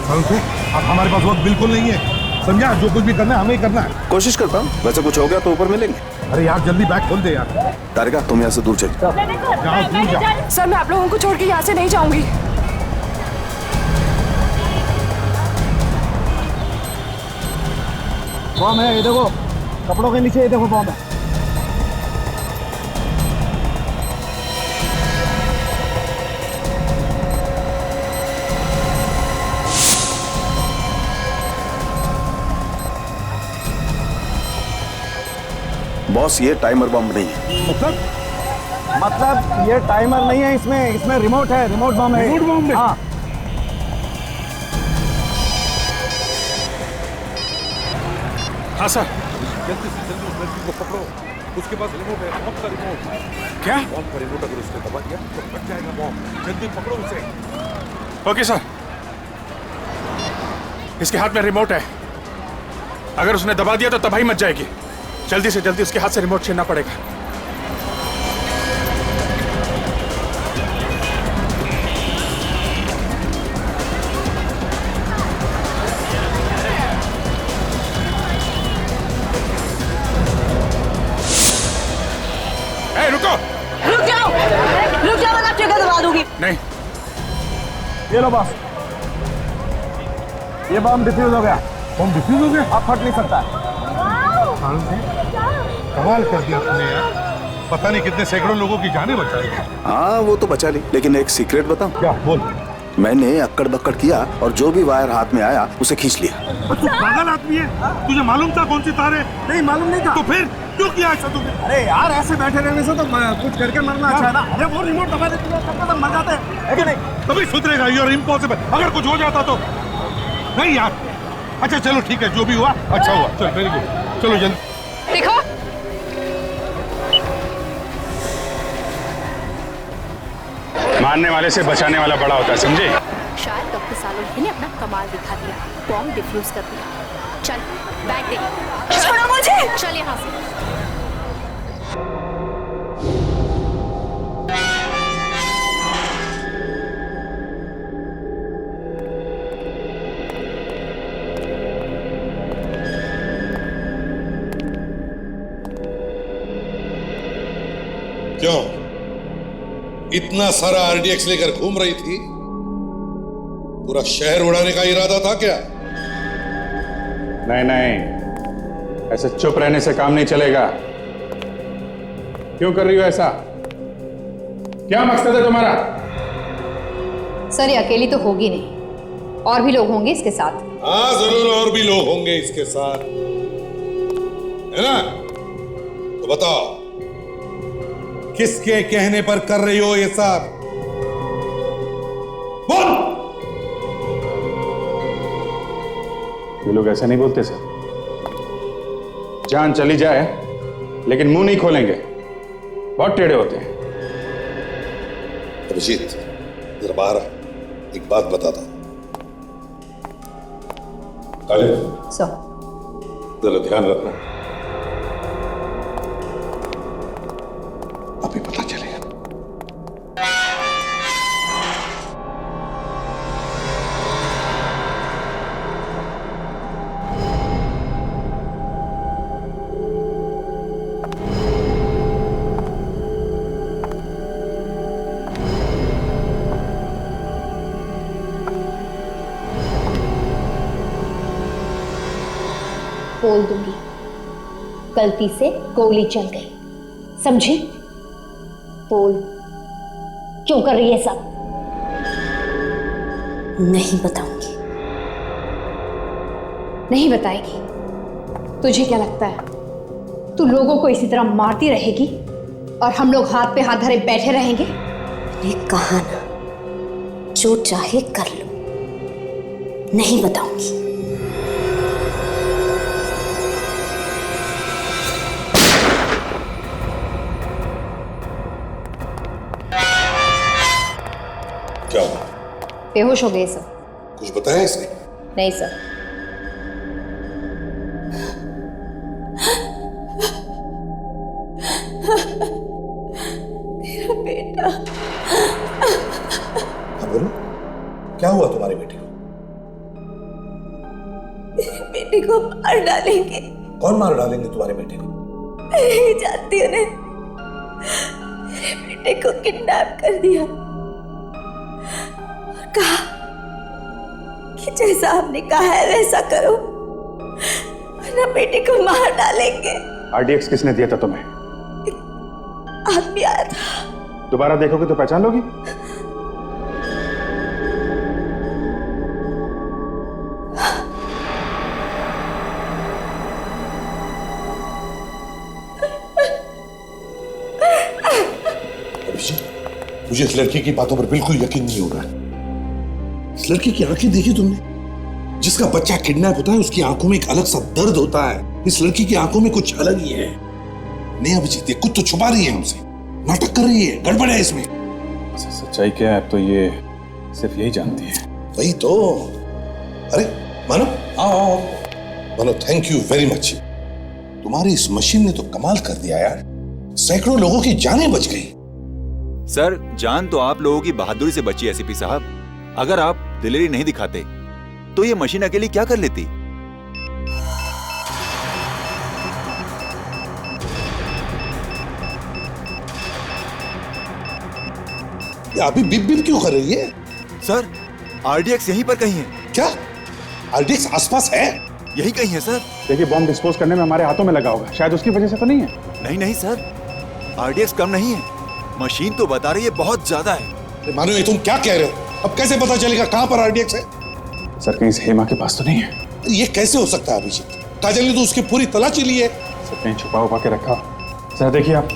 सारुखे, अब हमारे पास वक्त बिल्कुल नहीं है, समझा? जो कुछ भी करना है हमें ही करना है।
कोशिश करता हूँ, वैसे कुछ हो गया तो ऊपर मिलेंगे।
अरे यार जल्दी बैग खोल दे यार।
तारिका तुम यहाँ से दूर चल जाओ।
सर मैं आप लोगों को छोड़ के यहाँ से नहीं जाऊंगी।
बॉम्ब है, ये देखो कपड़ों के नीचे, ये देखो बॉम्ब है। बॉस ये टाइमर बॉम्ब नहीं है। मतलब ये टाइमर नहीं है, इसमें रिमोट है, रिमोट बॉम्ब है।
रिमोट बॉम्ब है?
हाँ।
हाँ सर।
जल्दी से जल्दी उस लड़की को पकड़ो, उसके पास रिमोट है, बॉम्ब का रिमोट।
क्या?
बॉम्ब का रिमोट अगर उसने दबा दिया तो फट जाएगा बॉम्ब। जल्दी पकड़ो उसे।
Okay sir. इसके हाथ में रिमोट है, अगर उसने दबा दिया तो तबाही मच जाएगी। जल्दी से जल्दी उसके हाथ से रिमोट छीनना पड़ेगा।
रुक जाओ वरना ट्रिगर दबा दूंगी।
नहीं।
ये लो बॉस, ये बॉम्ब डिफ्यूज हो गया।
बॉम्ब डिफ्यूज हो गया?
अब फट नहीं सकता।
कमाल कर दिया तुमने यार, पता नहीं कितने सैकड़ों लोगों की जानें बचाई।
हाँ वो तो बचा ली, लेकिन एक सीक्रेट बताऊं?
क्या? बोल।
मैंने अक्कड़ बक्कड़ किया और जो भी वायर हाथ में आया उसे खींच लिया।
तू पागल आदमी है, तुझे मालूम था कौन सी तार है?
नहीं मालूम नहीं था।
तो फिर क्यों किया ऐसा तुमने?
अरे यार ऐसे बैठे रहने से तो कुछ करके मरना अच्छा है ना। अरे वो रिमोट दबा देते तो मर जाते है कि नहीं?
कभी सुधरेगा, यू आर इम्पॉसिबल। अगर कुछ हो जाता तो नहीं यार। अच्छा चलो ठीक है, जो भी हुआ अच्छा हुआ। चल वेरी गुड, चलो जल्दी।
देखो
मारने वाले से बचाने वाला बड़ा होता है, समझे?
शायद डॉक्टर सालों ने अपना कमाल दिखा दिया, बॉम्ब डिफ्यूज कर दिया। चल बैग दे।
छोड़ो मुझे।
चल यहाँ से।
क्यों इतना सारा आरडीएक्स लेकर घूम रही थी? पूरा शहर उड़ाने का इरादा था क्या?
नहीं नहीं, ऐसे चुप रहने से काम नहीं चलेगा। क्यों कर रही हो ऐसा? क्या मकसद है तुम्हारा?
सर ये अकेली तो होगी नहीं, और भी लोग होंगे इसके साथ।
हाँ जरूर और भी लोग होंगे इसके साथ, है ना? तो बताओ किसके कहने पर कर रही हो ये सब? बोल।
ये लोग ऐसे नहीं बोलते सर। जान चली जाए लेकिन मुंह नहीं खोलेंगे, बहुत टेढ़े होते हैं।
अभिजीत जरा बाहर आ, एक बात बताता हूं।
सर
जरा ध्यान रखना, अभी पता चलेगा।
बोल दूंगी, गलती से गोली चल गई, समझी? बोल क्यों कर रही है सब?
नहीं बताऊंगी। नहीं बताएगी? तुझे क्या लगता है तू लोगों को इसी तरह मारती रहेगी और हम लोग हाथ पे हाथ धरे बैठे रहेंगे?
ये कहा ना, जो चाहे कर लो, नहीं बताऊंगी।
क्या हुआ?
बेहोश हो गए सर।
कुछ बताया इसने?
नहीं सर।
मेरा बेटा।
हाँ बोलो, क्या हुआ तुम्हारी बेटी को?
बेटे को मार डालेंगे।
कौन मार डालेंगे तुम्हारे बेटे को?
मैं जानती हूँ ना, मेरे बेटे को किडनैप कर दिया और कहा कि जैसा आपने कहा है वैसा करो वरना बेटे को मार डालेंगे।
आरडीएक्स किसने दिया था तुम्हें?
आदमी आया था।
दोबारा देखोगे तो पहचान लोगी?
मुझे इस लड़की की बातों पर बिल्कुल यकीन नहीं हो रहा है। इस लड़की की आंखें देखी तुमने? जिसका बच्चा किडनैप होता है उसकी आंखों में एक अलग सा दर्द होता है। इस लड़की की आंखों में कुछ अलग ही है। नहीं अभिजीत, ये कुछ तो छुपा रही है हमसे, नाटक कर रही है, गड़बड़ है इसमें।
सच्चाई क्या है अब तो ये सिर्फ यही जानती है।
वही तो। अरे मानो, आओ मानो, थैंक यू वेरी मच। तुम्हारी इस मशीन ने तो कमाल कर दिया यार, सैकड़ों लोगों की जानें बच गई।
सर, जान तो आप लोगों की बहादुरी से बची एसीपी साहब। अगर आप दिलेरी नहीं दिखाते तो ये मशीन अकेली क्या कर लेती?
ये अभी बिप बिप क्यों कर रही है?
सर, आरडीएक्स यहीं पर कहीं है।
क्या आरडीएक्स आसपास है?
यही कहीं है सर।
देखिए, बॉम्ब डिस्पोज करने में हमारे हाथों में लगा होगा, शायद उसकी वजह से तो नहीं है।
नहीं नहीं सर, आरडीएक्स कम नहीं है, मशीन तो बता रही है बहुत ज्यादा है।
मानो, ये तुम क्या कह रहे हो? अब कैसे पता चलेगा कहां पर आरडीएक्स है?
सर, कहीं हेमा के पास तो नहीं है।
ये कैसे हो सकता है अभिजीत? काजल ने तो उसकी पूरी तलाशी ली है।
सर, कहीं छुपा उपा के रखा। सर देखिए आप।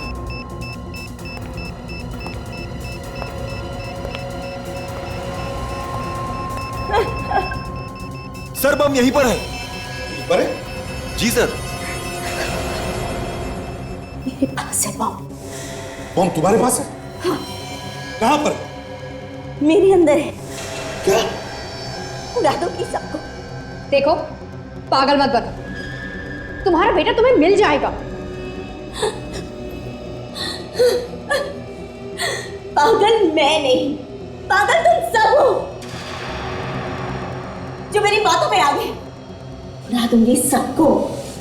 सर, बम यहीं पर है।
यहीं पर है?
जी सर।
मेरे पास है बम।
बम तुम्हारे पास है?
हाँ।
कहां पर?
मेरे अंदर है।
क्या?
उड़ा दूंगी सबको।
देखो, पागल मत बनो, तुम्हारा बेटा तुम्हें मिल जाएगा।
पागल मैं नहीं, पागल तुम सब हो जो मेरी बातों में आ गए। उड़ा दूंगी सबको।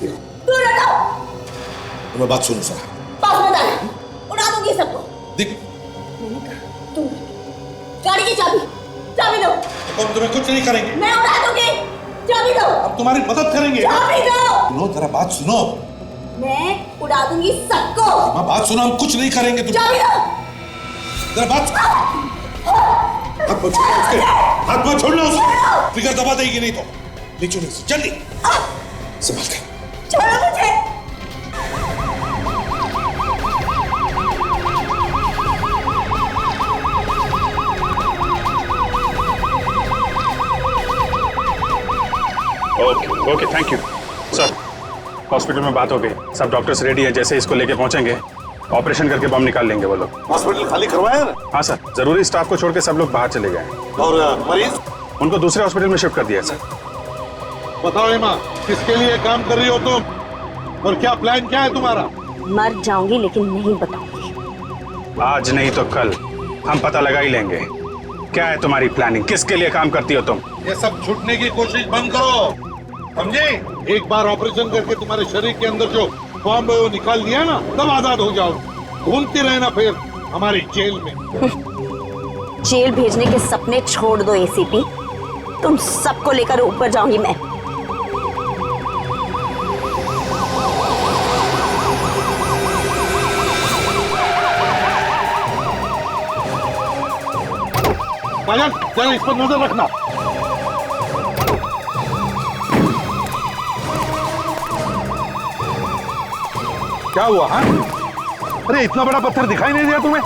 दूर हटो।
तुम्हें बात सुनो सर।
पास मत आना, उड़ा दूंगी सबको।
देख,
तुम गाड़ी की चाबी दो।
हम तुम्हें कुछ नहीं करेंगे।
मैं उड़ा दूंगी, चाबी दो।
अब तुम्हारी मदद करेंगे।
चाबी दो।
सुनो, जरा बात सुनो।
मैं उड़ा दूंगी सबको।
बात सुनो, हम कुछ नहीं करेंगे। तुम
चाबी दो।
जरा बात हाथ मत छोड़ना उसके, हाथ मत छोड़ना उसके। ट्रिगर दबा देगी नहीं तो। ले चलो जल्दी, संभाल कर।
छोड़ो मुझे।
Okay okay, thank you sir. Hospital में बात हो गई, सब डॉक्टर्स रेडी हैं। जैसे इसको लेके पहुंचेंगे ऑपरेशन करके बम निकाल लेंगे वो लोग।
हॉस्पिटल खाली करवाया ना?
हाँ सर, जरूरी स्टाफ को छोड़ के सब लोग बाहर चले गए।
और मरीज?
उनको दूसरे हॉस्पिटल में शिफ्ट कर दिया सर।
बताओ हेमा, किसके लिए काम कर रही हो तुम और क्या प्लान क्या है तुम्हारा?
मर जाऊंगी लेकिन नहीं बताऊंगी।
आज नहीं तो कल हम पता लगा ही लेंगे। क्या है तुम्हारी प्लानिंग? किसके लिए काम करती हो तुम?
ये सब छूटने की कोशिश बंद करो, समझे? एक बार ऑपरेशन करके तुम्हारे शरीर के अंदर जो बॉम्ब है वो निकाल दिया ना, तब आजाद हो जाओ। घूमते रहना फिर हमारी जेल में।
जेल भेजने के सपने छोड़ दो एसीपी, तुम सबको लेकर ऊपर जाऊंगी मैं।
काजल, जरा इस पर नजर रखना।
क्या हुआ? हाँ, अरे इतना बड़ा पत्थर दिखाई नहीं दिया तुम्हें?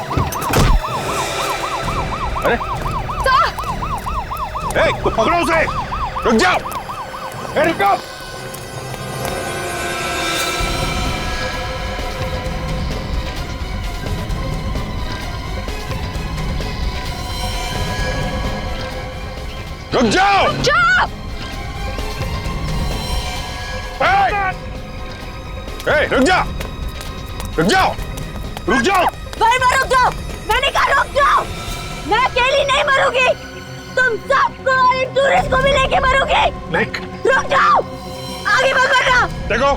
अरे तो पकड़ो उसे। रुक जाओ, रुक जाओ। रुक जाओ, रुक जाओ। रुक जाओ, रुक जाओ, रुक जाओ।
भाई मैं रुक जाओ, मैंने कहा रुक जाओ। मैं अकेली नहीं मरूंगी, तुम सबको और इन टूरिस्ट को भी लेके मरूंगी। रुक जाओ। आगे मत बढ़ना।
देखो,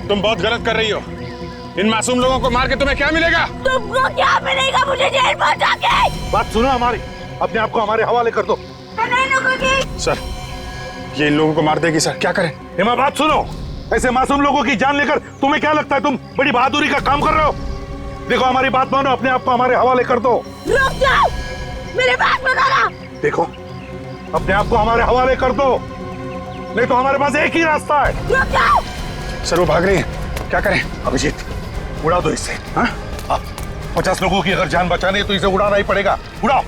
तुम बहुत गलत कर रही हो। इन मासूम लोगों को मार के तुम्हें क्या मिलेगा?
तुमको क्या मिलेगा? मुझे जेल पहुंचा के।
बात सुनो हमारी, अपने आप को हमारे हवाले कर दो।
नहीं रुकूंगी।
सर, ये इन लोगों को मार देगी सर, क्या करें?
हेमा बात सुनो, ऐसे मासूम लोगों की जान लेकर तुम्हें क्या लगता है तुम बड़ी बहादुरी का काम कर रहे हो? देखो हमारी बात मानो, अपने आप को हमारे हवाले कर दो।
रुक जाओ, मेरी बात मत आना।
देखो, अपने आप को हमारे हवाले कर दो, नहीं तो हमारे पास एक ही रास्ता है।
रुक जाओ।
सर वो भाग रही है, क्या करें?
अभिजीत, उड़ा दो इससे। हाँ? 50 लोगों की अगर जान बचानी है तो इसे उड़ाना ही पड़ेगा। उड़ाओ।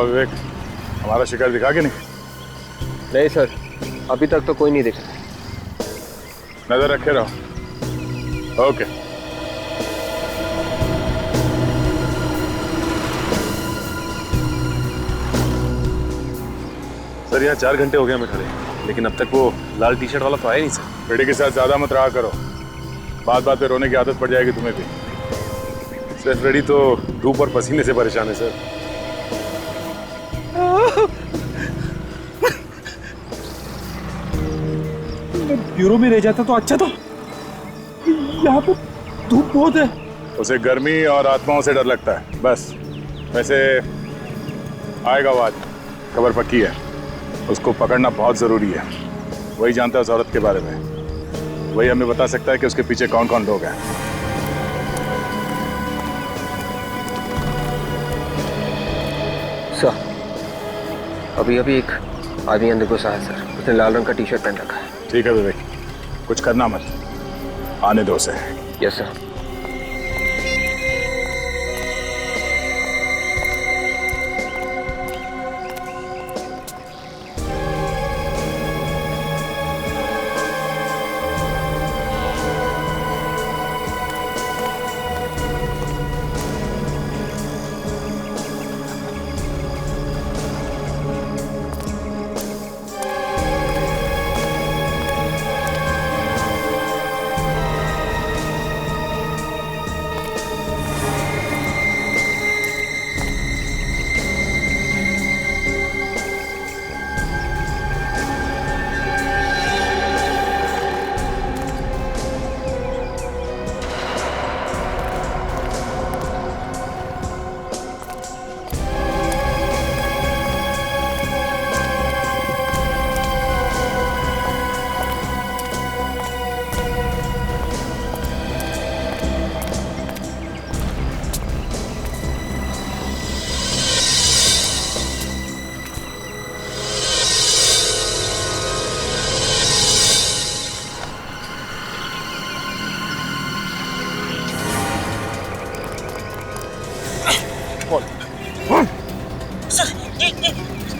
विवेक, हमारा शिकार दिखा के नहीं?
नहीं सर, अभी तक तो कोई नहीं दिखा।
नजर रखे रहो। ओके।
सर यहाँ 4 घंटे हो गए हमें खड़े, लेकिन अब तक वो लाल टी शर्ट वाला तो आया नहीं सर।
बेटे के साथ ज्यादा मत रहा करो, बात बात पे रोने की आदत पड़ जाएगी तुम्हें भी।
सर फ्रेडी तो धूप और पसीने से परेशान है सर।
ब्यूरो में रह जाता तो अच्छा था, यहाँ पे धूप बहुत है।
उसे गर्मी और आत्माओं से डर लगता है बस। वैसे आएगा वो आज, खबर पक्की है। उसको पकड़ना बहुत जरूरी है। वही जानता है उस औरत के बारे में, वही हमें बता सकता है कि उसके पीछे कौन कौन लोग हैं।
सर, अभी एक आदमी अंदर घुसा है सर। उसने लाल रंग का टी शर्ट पहन रखा है।
ठीक है विवेक, कुछ करना मत, आने दो उसे।
Yes sir.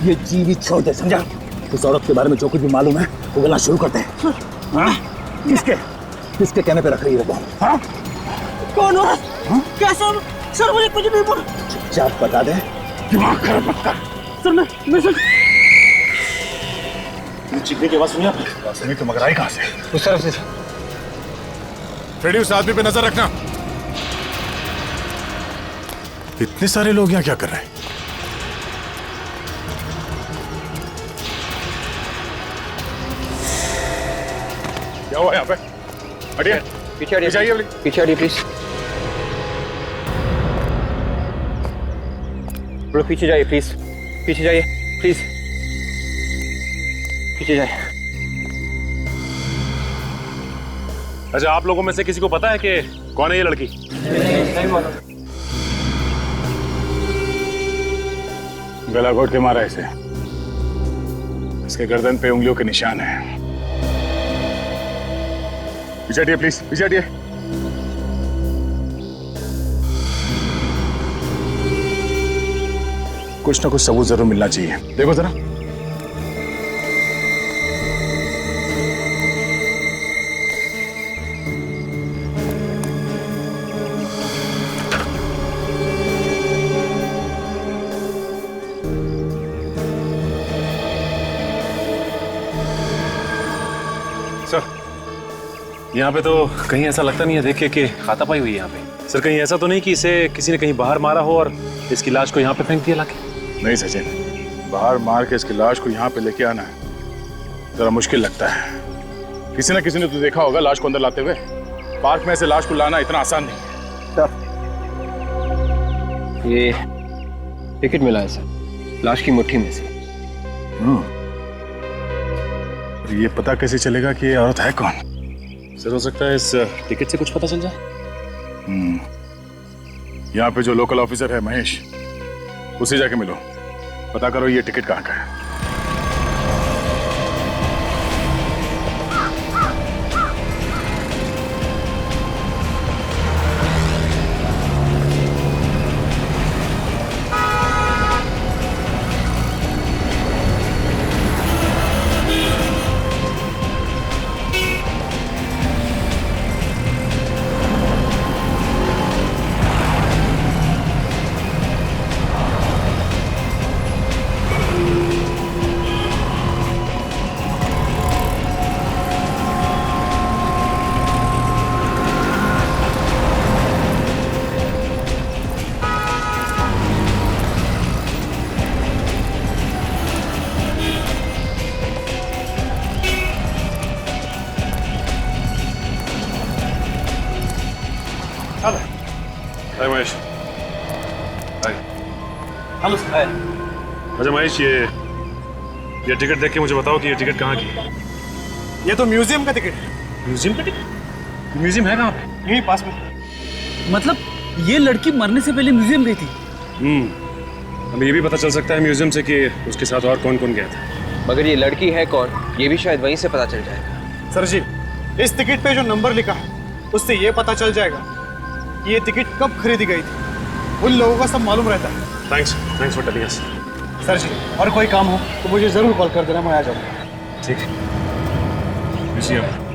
ये जीवित छोड़ दे, समझा? उस औरत के बारे में जो कुछ भी मालूम है वो गलना शुरू करते हैं। हाँ? किसके कहने पे रख रही है वो? हाँ?
कौन हो? कैसे? सर मुझे कुछ नहीं बोल।
चुपचाप बता दे, दिमाग खराब मत कर।
सर मैं सर
चिकनी की आवाज सुनी आपने? सुनी तो मगर आई कहां से?
उस तरफ से।
फ्रेडी, उस आदमी पे नजर रखना। इतने सारे लोग यहाँ क्या कर रहे हैं? क्या हुआ यहाँ पे? हटिए,
पीछे हटिए, पीछे हटिए प्लीज। ब्रो पीछे जाइए प्लीज, पीछे जाइए प्लीज, पीछे जाइए।
अच्छा, आप लोगों में से किसी को पता है कि कौन है ये लड़की?
नहीं मालूम।
गला घोट के मारा इसे। इसके गर्दन पे उंगलियों के निशान हैं। पीछे हटिए प्लीज, पीछे हटिए। कुछ ना कुछ सबूत जरूर मिलना चाहिए। देखो जरा।
सर, यहाँ पे तो कहीं ऐसा लगता नहीं है देख के कि हाथापाई हुई है यहाँ पे। सर, कहीं ऐसा तो नहीं कि इसे किसी ने कहीं बाहर मारा हो और इसकी लाश को यहाँ पे फेंक दिया लाके?
नहीं सचिन, बाहर मार के इसकी लाश को यहाँ पे लेके आना है जरा मुश्किल लगता है। किसी ना किसी ने तो देखा होगा लाश को अंदर लाते हुए। पार्क में ऐसे लाश को लाना इतना आसान नहीं है।
ये टिकट मिला है सर, लाश की मुट्ठी में से।
ये पता कैसे चलेगा कि ये औरत है कौन?
सर, हो सकता है इस टिकट से कुछ पता चल जाए।
यहाँ पे जो लोकल ऑफिसर है महेश, उसे जाके मिलो, पता करो ये टिकट कहाँ का है।
Hi Mahesh. Hi.
Hello sir.
अच्छा महेश, ये टिकट देख के मुझे बताओ कि ये टिकट कहाँ की है?
ये तो म्यूजियम का टिकट है।
म्यूजियम का टिकट? म्यूजियम है कहाँ पे?
यहीं पास में।
मतलब ये लड़की मरने से पहले म्यूजियम गई थी?
हमें ये भी पता चल सकता है म्यूजियम से कि उसके साथ और कौन कौन गया था।
मगर ये लड़की है कौन, ये भी शायद वहीं से पता चल जाएगा।
सर जी, इस टिकट पे जो नंबर लिखा है उससे ये पता चल जाएगा कि ये टिकट कब खरीदी गई थी। उन लोगों का सब मालूम रहता है।
Thanks for telling us.
Sir ji, और कोई काम हो तो मुझे जरूर कॉल कर देना, मैं आ जाऊंगा।
ठीक है। म्यूजियम।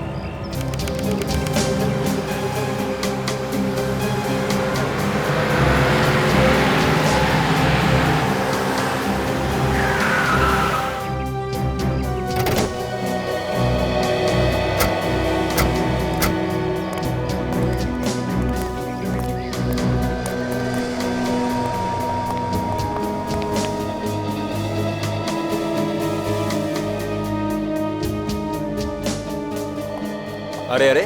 अरे अरे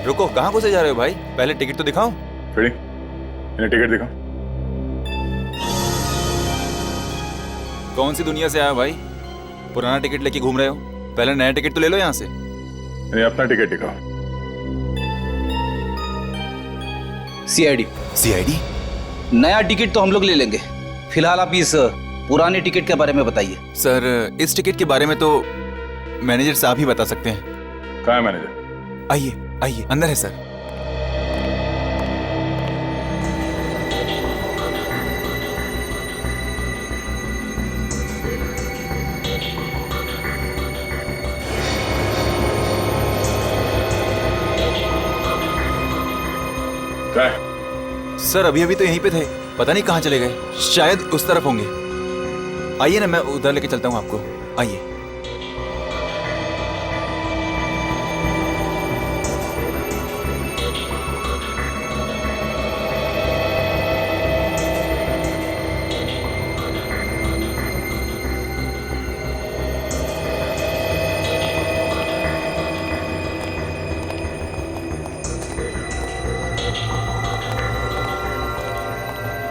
रुको, कहाँ घुसे जा रहे हो भाई? पहले टिकट तो दिखाओ।
फिर इन्हें टिकट दिखाओ।
कौन सी दुनिया से आया भाई? पुराना टिकट लेके घूम रहे हो? पहले नया टिकट तो ले लो यहाँ से।
इन्हें अपना टिकट दिखाओ।
सीआईडी? नया टिकट तो हम लोग ले लेंगे, फिलहाल आप इस पुराने टिकट के बारे में बताइए।
सर, इस टिकट के बारे में तो मैनेजर साहब ही बता सकते हैं।
कहाँ है मैनेजर?
आइए आइए, अंदर है सर।
क्या है?
सर, अभी अभी तो यहीं पे थे, पता नहीं कहाँ चले गए। शायद उस तरफ होंगे। आइए ना, मैं उधर लेके चलता हूँ आपको। आइए।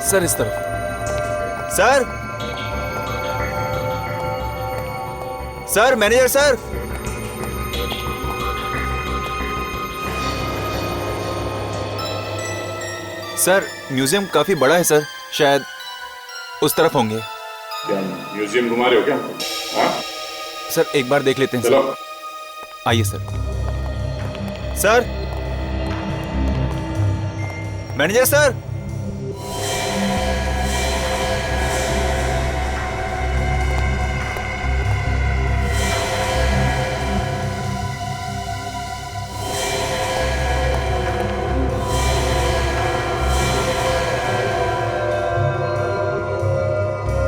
सर, इस तरफ। Sir, sir, manager sir. Sir, museum काफी बड़ा है सर, शायद उस तरफ होंगे।
क्या म्यूजियम घुमा रहे हो क्या? हाँ?
सर, एक बार देख लेते हैं।
चलो।
सर, आइए सर। Sir, manager sir.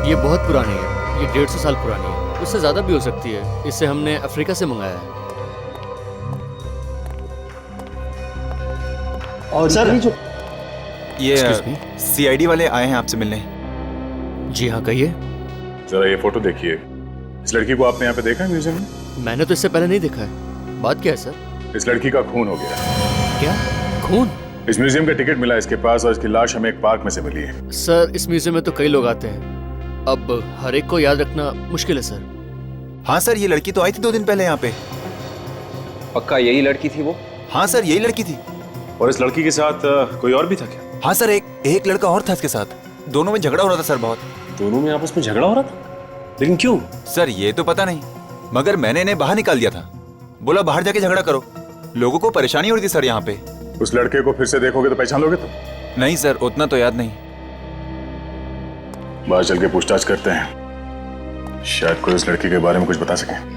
ये बहुत पुरानी है, ये 150 साल पुरानी है, उससे ज्यादा भी हो सकती है। इसे हमने अफ्रीका से मंगाया है।
और सर ये
Excuse me?
सीआईडी वाले आए हैं आपसे मिलने।
जी हाँ, कहिए।
जरा ये फोटो देखिए। इस लड़की को आपने यहाँ पे देखा है म्यूजियम में?
मैंने तो इससे पहले नहीं देखा है। बात क्या है सर?
इस लड़की का खून हो गया।
क्या खून?
इस म्यूजियम का टिकट मिला इसके पास और इसकी लाश हमें एक पार्क में से मिली है।
सर इस म्यूजियम में तो कई लोग आते हैं, अब हर एक को याद रखना मुश्किल है सर।
हाँ सर, ये लड़की तो आई थी 2 दिन पहले यहाँ पे।
पक्का यही लड़की थी वो?
हाँ सर, यही लड़की थी।
और इस लड़की के साथ कोई और भी था क्या?
हाँ सर, एक लड़का और था इसके साथ। दोनों में झगड़ा हो रहा था सर बहुत।
दोनों में आपस में झगड़ा हो रहा था? लेकिन क्यों?
सर ये तो पता नहीं, मगर मैंने इन्हें बाहर निकाल दिया था। बोला बाहर जाके झगड़ा करो, लोगों को परेशानी हो रही थी सर यहाँ पे।
उस लड़के को फिर से देखोगे तो पहचान लोगे तुम?
नहीं सर, उतना तो याद नहीं।
बाहर चल के पूछताछ करते हैं, शायद कोई उस लड़की के बारे में कुछ बता सके।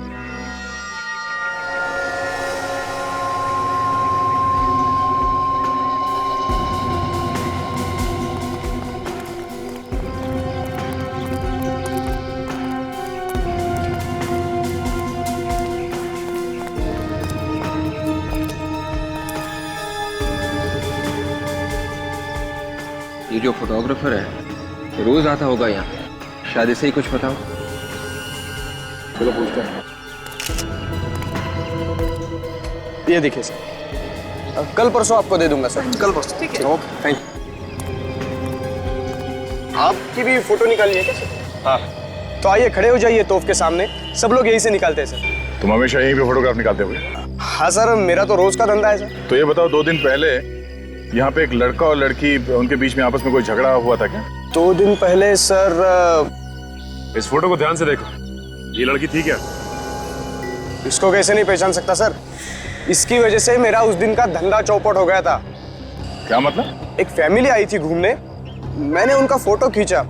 ये जो फोटोग्राफर है ये रोज आता होगा यहाँ, शायद इसे ही कुछ पता हो।
चलो पूछते हैं।
ये देखिए सर, कल परसों आपको दे दूंगा सर। कल परसों? ठीक है, ओके, थैंक यू। आपकी भी फोटो निकालनी है क्या सर? हाँ, तो आइए खड़े हो जाइए तोफ के सामने, सब लोग यहीं से निकालते हैं सर।
तुम हमेशा यहीं पे फोटोग्राफ निकालते हो?
हाँ सर, मेरा तो रोज का धंधा है सर।
तो ये बताओ, 2 दिन पहले यहाँ पे एक लड़का और लड़की, उनके बीच में आपस में कोई झगड़ा हुआ था क्या?
2 दिन पहले सर।
इस फोटो को ध्यान से देखो, ये लड़की थी क्या?
इसको कैसे नहीं पहचान सकता सर, इसकी वजह से मेरा उस दिन का धंधा चौपट हो गया था।
क्या मतलब?
एक फैमिली आई थी घूमने, मैंने उनका फोटो खींचा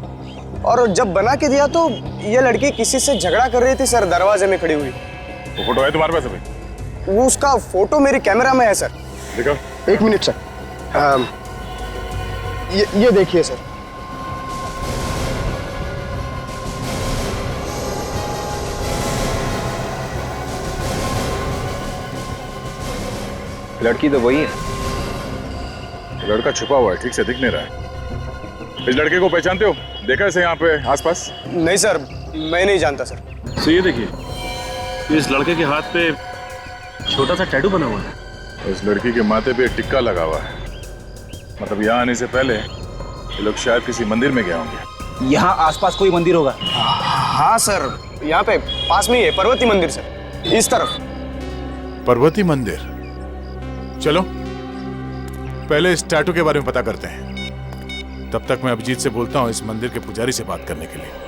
और जब बना के दिया तो ये लड़की किसी से झगड़ा कर रही थी सर, दरवाजे में खड़ी हुई।
वो फोटो है तुम्हारे पास अभी?
वो उसका फोटो मेरी कैमरा में है सर।
देखो।
1 मिनट सर। ये देखिए सर।
लड़की तो वही है।
लड़का छुपा हुआ है, ठीक से दिख नहीं रहा है। इस लड़के को पहचानते हो? देखा इसे यहाँ पे आसपास?
नहीं सर, मैं नहीं जानता सर।
तो ये देखिए, इस लड़के के हाथ पे छोटा सा टैटू बना हुआ है।
इस लड़की के माथे पे एक टिक्का लगा हुआ है, मतलब यहाँ आने से पहले ये लोग शायद किसी मंदिर में गए होंगे।
यहाँ आसपास कोई मंदिर होगा?
हाँ सर, यहाँ पे पास में ही है पर्वती मंदिर सर, इस तरफ।
पर्वती मंदिर? चलो पहले इस टैटू के बारे में पता करते हैं, तब तक मैं अभिजीत से बोलता हूँ इस मंदिर के पुजारी से बात करने के लिए।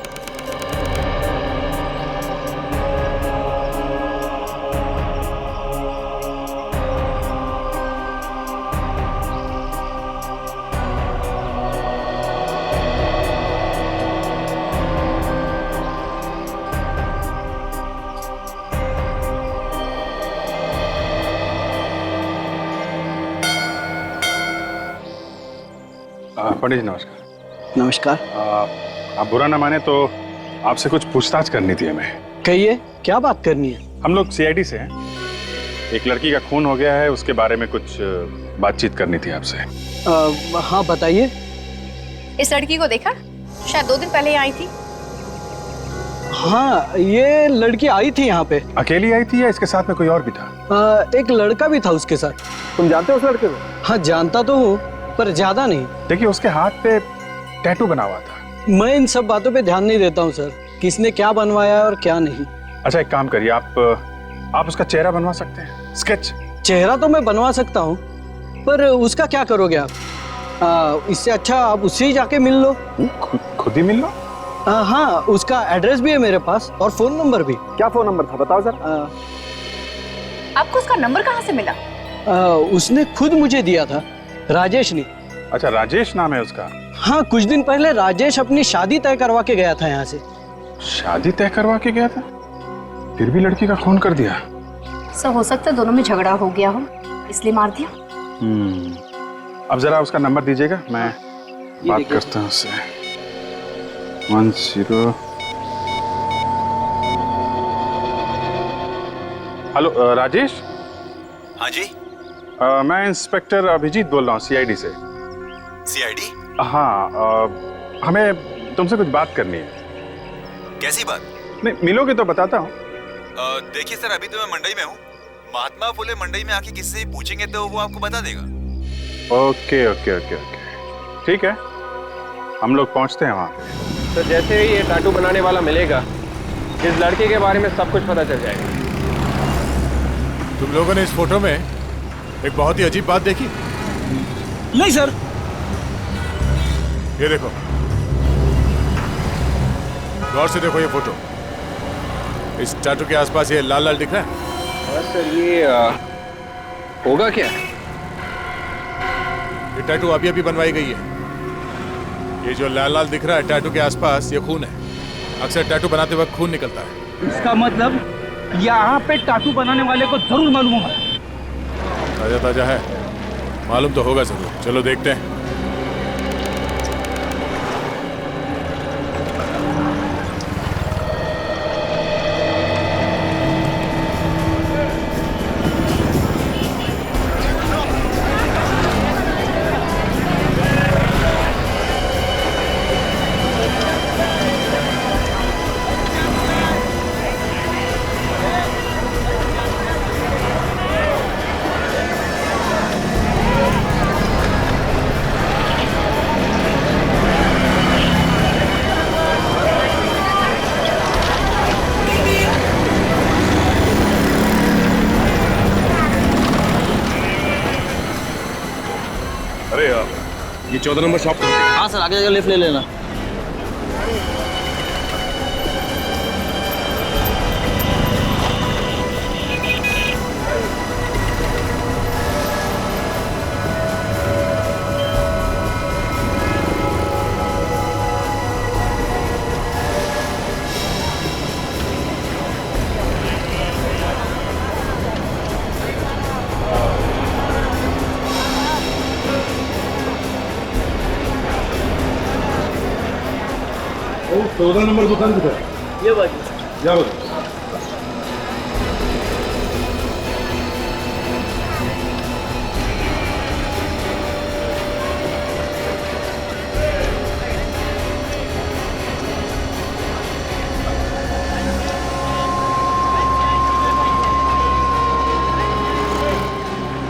पंडित जी नमस्कार।
नमस्कार।
आप बुरा ना माने तो आपसे कुछ पूछताछ करनी थी हमें।
कहिए, क्या बात करनी है?
हम लोग सीआईडी से हैं, एक लड़की का खून हो गया है, उसके बारे में कुछ बातचीत करनी थी आपसे।
हाँ बताइए।
इस लड़की को देखा? शायद 2 दिन पहले ही आई थी।
हाँ, ये लड़की आई थी यहाँ पे।
अकेली आई थी या इसके साथ में कोई और भी था?
एक लड़का भी था उसके साथ।
तुम जानते हो उस लड़के को?
हाँ जानता तो हूँ, पर ज्यादा नहीं।
देखिए उसके हाथ पे टैटू बना हुआ था।
मैं इन सब बातों पे ध्यान नहीं देता हूँ सर, किसने क्या बनवाया है और क्या नहीं।
अच्छा एक काम करिए, आप उसका चेहरा बनवा सकते हैं, स्केच।
चेहरा तो मैं बनवा सकता हूँ, पर उसका क्या करोगे आप? इससे अच्छा आप उससे ही जाके मिल लो।
खुद ही मिल लो?
हाँ, उसका एड्रेस भी है मेरे पास और फोन नंबर भी।
क्या फोन नंबर था बताओ सर।
आपको उसका नंबर कहाँ से मिला?
उसने खुद मुझे दिया था, राजेश ने।
अच्छा राजेश नाम है उसका?
हाँ, कुछ दिन पहले राजेश अपनी शादी तय करवा के गया था यहाँ से।
शादी तय करवा के गया था, फिर भी लड़की का खून कर दिया?
सर हो सकता है दोनों में झगड़ा हो गया हो, इसलिए मार दिया।
अब जरा उसका नंबर दीजिएगा, मैं बात करता हूँ उससे।
10। हेलो राजेश।
हाँ जी।
मैं इंस्पेक्टर अभिजीत बोल रहा हूँ सीआईडी से।
सीआईडी?
हाँ, हमें तुमसे कुछ बात करनी है।
कैसी बात?
नहीं, मिलोगे तो बताता हूँ।
देखिए सर, अभी तो मैं मंडई में हूँ। महात्मा फुले मंडई में आके किसी से पूछेंगे तो वो आपको बता देगा।
ओके ओके ओके ओके, ठीक है, हम लोग पहुँचते हैं वहाँ पे।
तो जैसे ही ये टाटू बनाने वाला मिलेगा, इस लड़के के बारे में सब कुछ पता चल जाएगा।
तुम लोगों ने इस फोटो में एक बहुत ही अजीब बात देखी?
नहीं सर।
ये देखो, गौर से देखो ये फोटो। इस टैटू के आसपास ये लाल लाल दिख रहा है।
सर ये होगा क्या?
ये टैटू अभी अभी बनवाई गई है। ये जो लाल लाल दिख रहा है टैटू के आसपास, ये खून है। अक्सर टैटू बनाते वक्त खून निकलता है।
इसका मतलब यहाँ पे टाटू बनाने वाले को जरूर मालूम होगा।
ताजा ताजा है, मालूम तो होगा जरूर। चलो देखते हैं।
अरे यार, ये 14 नंबर शॉप।
हाँ सर, आगे लिफ्ट ले लेना।
ओ 14 नंबर दुकान किधर?
ये बात
जा बस।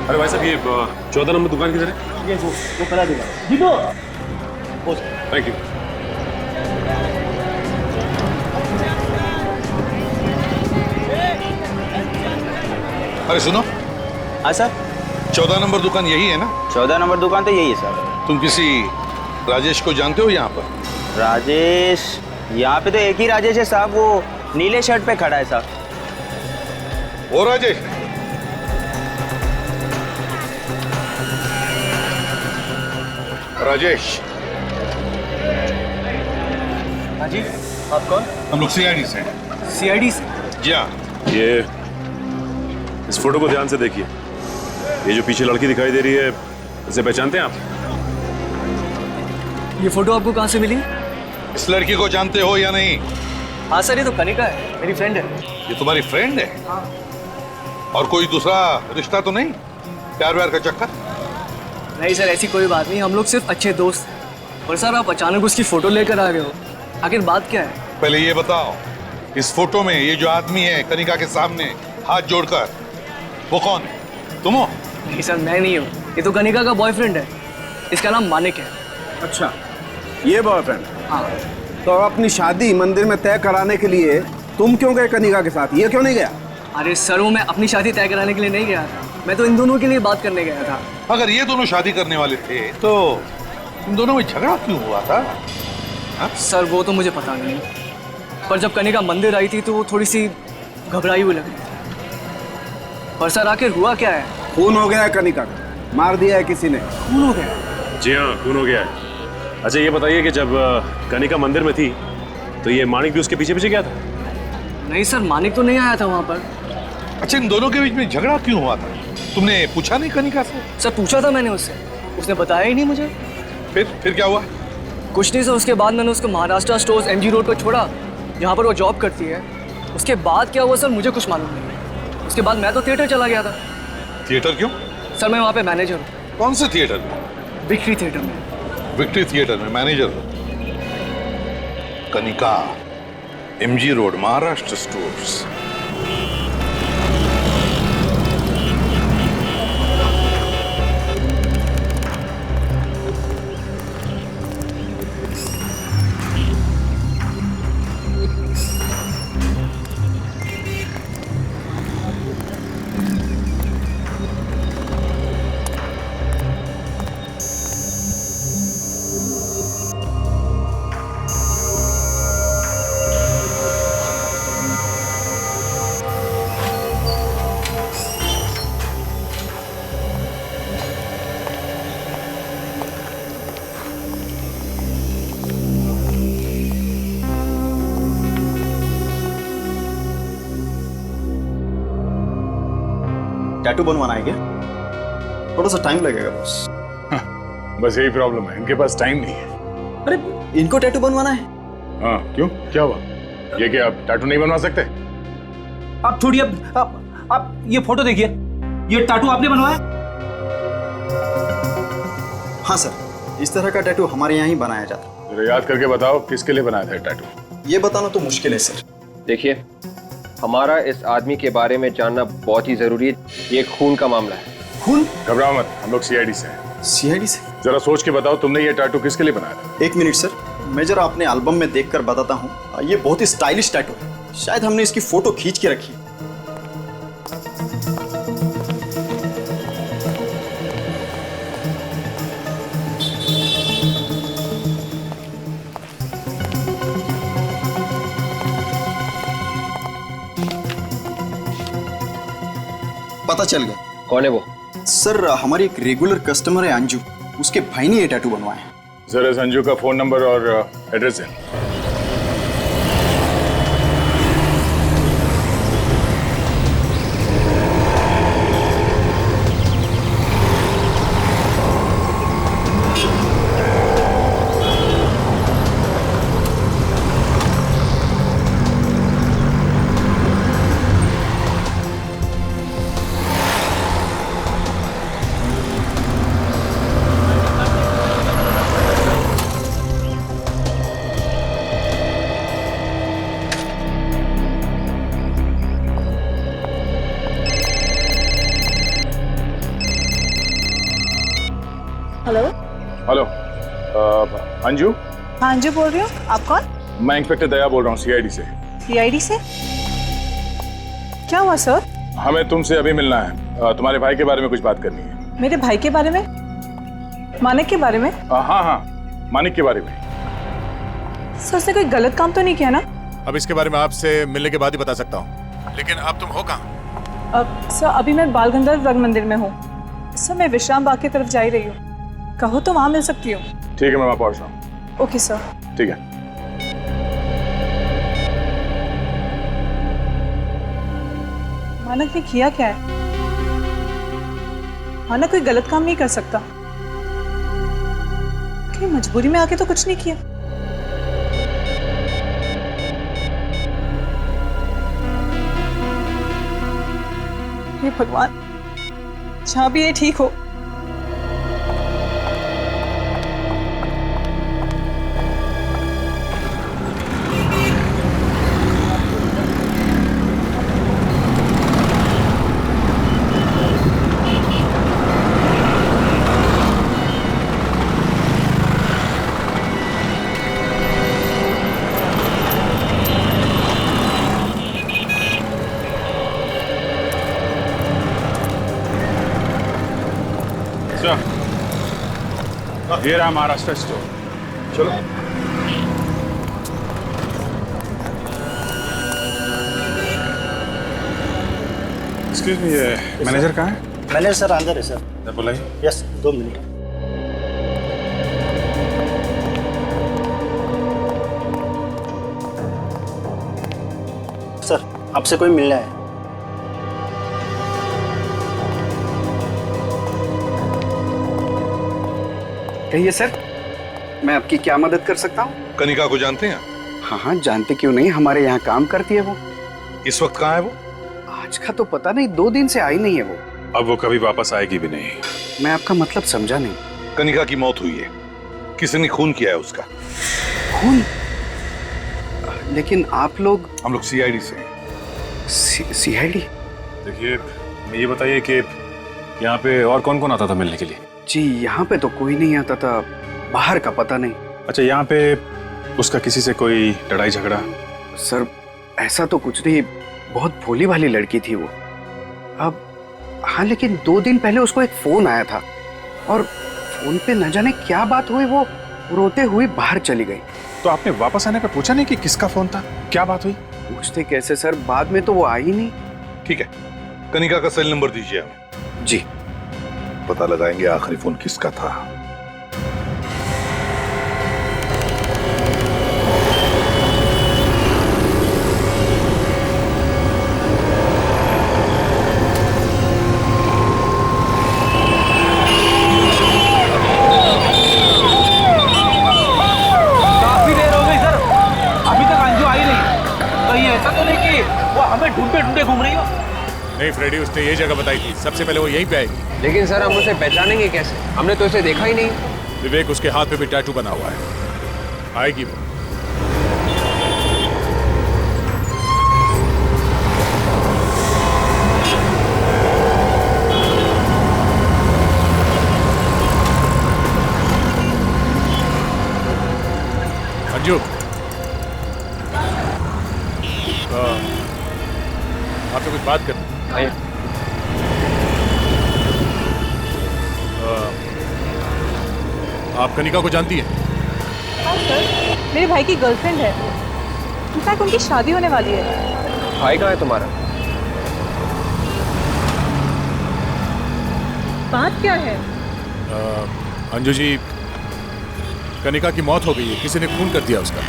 अरे भाई साहब, ये 14 नंबर दुकान किधर है?
ये वो करा देगा। जीतो।
Thank you.
अरे सुनो।
हाँ सर।
14 नंबर दुकान यही है ना?
14 नंबर दुकान तो यही है सर।
तुम किसी राजेश को जानते हो यहाँ पर?
राजेश? यहाँ पे तो एक ही राजेश है साहब, वो नीले शर्ट पे खड़ा है साहब।
वो राजेश? राजेश।
हाँ जी, आप कौन?
हम लोग सीआईडी से।
सीआईडी से?
जी हाँ।
ये इस फोटो को ध्यान से देखिए। ये जो पीछे लड़की दिखाई दे रही है, इसे पहचानते हैं आप?
ये फोटो आपको कहाँ से मिली?
इस लड़की को जानते हो या नहीं?
हाँ सर, ये तो कनिका है, मेरी फ्रेंड है।
ये तुम्हारी फ्रेंड है?
हाँ।
और कोई दूसरा रिश्ता तो नहीं? प्यार व्यार का चक्कर?
नहीं सर, ऐसी कोई बात नहीं, हम लोग सिर्फ अच्छे दोस्त हैं। पर सर, आप अचानक उसकी फोटो लेकर आ गए हो, आखिर बात क्या है?
पहले ये बताओ, इस फोटो में ये जो आदमी है कनिका के सामने हाथ जोड़कर, वो कौन है? तुम हो?
नहीं सर, मैं नहीं हूँ, ये तो कनिका का बॉयफ्रेंड है। इसका नाम मानिक है।
अच्छा, ये बॉयफ्रेंड?
हाँ।
तो अपनी शादी मंदिर में तय कराने के लिए तुम क्यों गए कनिका के साथ? ये क्यों नहीं गया?
अरे सर, वो मैं अपनी शादी तय कराने के लिए नहीं गया था, मैं तो इन दोनों के लिए बात करने गया था।
अगर ये दोनों शादी करने वाले थे तो इन दोनों में झगड़ा क्यों हुआ था?
हा? सर, वो तो मुझे पता नहीं, पर जब कनिका मंदिर आई थी तो वो थोड़ी सी घबराई हुई लगी। पर सर, आखिर हुआ क्या है?
खून हो गया है कनिका का, मार दिया है किसी ने।
खून हो गया?
जी हाँ, खून हो गया है। अच्छा ये बताइए कि जब कनिका मंदिर में थी तो ये मानिक भी उसके पीछे पीछे गया था?
नहीं सर, मानिक तो नहीं आया था वहाँ पर।
अच्छा, इन दोनों के बीच में झगड़ा क्यों हुआ था? तुमने पूछा नहीं कनिका से?
सर, पूछा था मैंने उससे, उसने बताया ही नहीं मुझे।
फिर क्या हुआ?
कुछ नहीं सर, उसके बाद मैंने उसको महाराष्ट्र स्टोर्स MG रोड पर छोड़ा, जहाँ पर वो जॉब करती है। उसके बाद क्या हुआ सर मुझे कुछ मालूम नहीं। उसके बाद मैं तो थिएटर चला गया था।
थिएटर क्यों?
सर मैं वहाँ पे मैनेजर हूँ।
कौन से थिएटर में?
विक्ट्री थिएटर में।
विक्ट्री थिएटर में मैनेजर हो? Kanika, MG road, Maharashtra stores.
Tattoo बनवाना है क्या? थोड़ा सा टाइम लगेगा बस।
बस यही प्रॉब्लम है, इनके पास टाइम नहीं है।
अरे इनको टैटू बनवाना है?
हाँ क्यों, क्या हुआ? ये क्या आप टैटू नहीं बनवा सकते?
आप थोड़ी आप ये फोटो देखिए, ये टैटू आपने बनवाया?
हाँ सर, इस तरह का टैटू हमारे यहाँ ही बनाया जाता है।
जरा याद करके बताओ किसके लिए बनाया था टैटू?
ये बताना तो मुश्किल है सर।
देखिए, हमारा इस आदमी के बारे में जानना बहुत ही जरूरी है। ये खून का मामला है।
खून?
घबराओ मत, हम लोग CID से हैं।
CID से?
जरा सोच के बताओ, तुमने ये टैटू किसके लिए बनाया था?
एक मिनट सर, मैं जरा अपने एल्बम में देखकर बताता हूँ। ये बहुत ही स्टाइलिश टैटू है, शायद हमने इसकी फोटो खींच के रखी है। पता चल गया।
कौन है वो?
सर हमारी एक रेगुलर कस्टमर है अंजू, उसके भाई ने ये टैटू बनवाया है।
जरा संजू का फोन नंबर और एड्रेस है।
हेलो।
हेलो, अंजू?
हाँ अंजू बोल रही हूँ, आप कौन?
मैं इंस्पेक्टर दया बोल रहा हूँ CID से।
CID से? क्या हुआ सर?
हमें तुमसे अभी मिलना है, तुम्हारे भाई के बारे में कुछ बात करनी है।
मेरे भाई के बारे में? मानिक के बारे में?
हाँ, मानिक के बारे में।
सर उसने कोई गलत काम तो नहीं किया ना?
अब इसके बारे में आपसे मिलने के बाद ही बता सकता हूँ, लेकिन अब तुम हो कहाँ?
सर अभी मैं बाल गंधर्व रंग मंदिर में हूँ। सर मैं विश्राम बाग की तरफ जा ही रही हूँ, कहो तो वहाँ मिल सकती हूँ।
ठीक है, मैं वहाँ पहुँच रहा हूँ।
Okay sir.
ठीक है।
मानक ने किया क्या है? मानक कोई गलत काम नहीं कर सकता। कि मजबूरी में आके तो कुछ नहीं किया। हे भगवान, जहाँ भी ये ठीक हो।
ये रहा महाराष्ट्र स्टोर। चलो। एक्सक्यूज मी, ये मैनेजर कहाँ है?
मैनेजर सर अंदर है सर।
बुलाइए।
Yes, 2 minute. सर आपसे कोई मिलना है।
कहिए सर।
मैं आपकी क्या मदद कर सकता हूँ?
कनिका को जानते हैं?
हाँ हाँ, जानते क्यों नहीं, हमारे यहाँ काम करती है वो।
इस वक्त कहाँ है वो?
आज का तो पता नहीं, 2 दिन से आई नहीं है वो।
अब वो कभी वापस आएगी भी नहीं।
मैं आपका मतलब समझा नहीं।
कनिका की मौत हुई है, किसी ने खून किया है उसका।
खून? लेकिन आप लोग?
हम लोग सीआईडी से।
सीआईडी?
देखिए, ये बताइए कि यहाँ पे और कौन कौन आता था मिलने के लिए?
जी यहाँ पे तो कोई नहीं आता था, बाहर का पता नहीं।
अच्छा, यहाँ पे उसका किसी से कोई लड़ाई झगड़ा?
सर ऐसा तो कुछ नहीं, बहुत भोली भाली लड़की थी वो। अब हाँ, लेकिन 2 दिन पहले उसको एक फोन आया था और फोन पे न जाने क्या बात हुई, वो रोते हुए बाहर चली गई।
तो आपने वापस आने पे पूछा नहीं कि किसका फोन था, क्या बात हुई?
पूछते कैसे सर, बाद में तो वो आई नहीं।
ठीक है, कनिका का सेल नंबर दीजिए हमें।
जी।
पता लगाएंगे आखिरी फोन किसका था।
काफी देर हो गई सर, अभी तक अंजू आई नहीं। कहीं ऐसा तो नहीं कि वो हमें ढूंढते ढूंढते घूम रही हो?
नहीं फ्रेडी, उसने ये जगह बताई थी, सबसे पहले वो यहीं पे आएगी।
लेकिन सर हम उसे पहचानेंगे कैसे? हमने तो इसे देखा ही नहीं।
विवेक, उसके हाथ पे भी टैटू बना हुआ है, आएगी वो। अंजू, आपसे कुछ बात करनी। आप कनिका को जानती हैं?
हाँ सर, मेरे भाई की गर्लफ्रेंड है। इनफैक्ट उनकी शादी होने वाली है।
भाई कहाँ है तुम्हारा?
बात क्या है?
अंजू जी, कनिका की मौत हो गई है, किसी ने खून कर दिया उसका।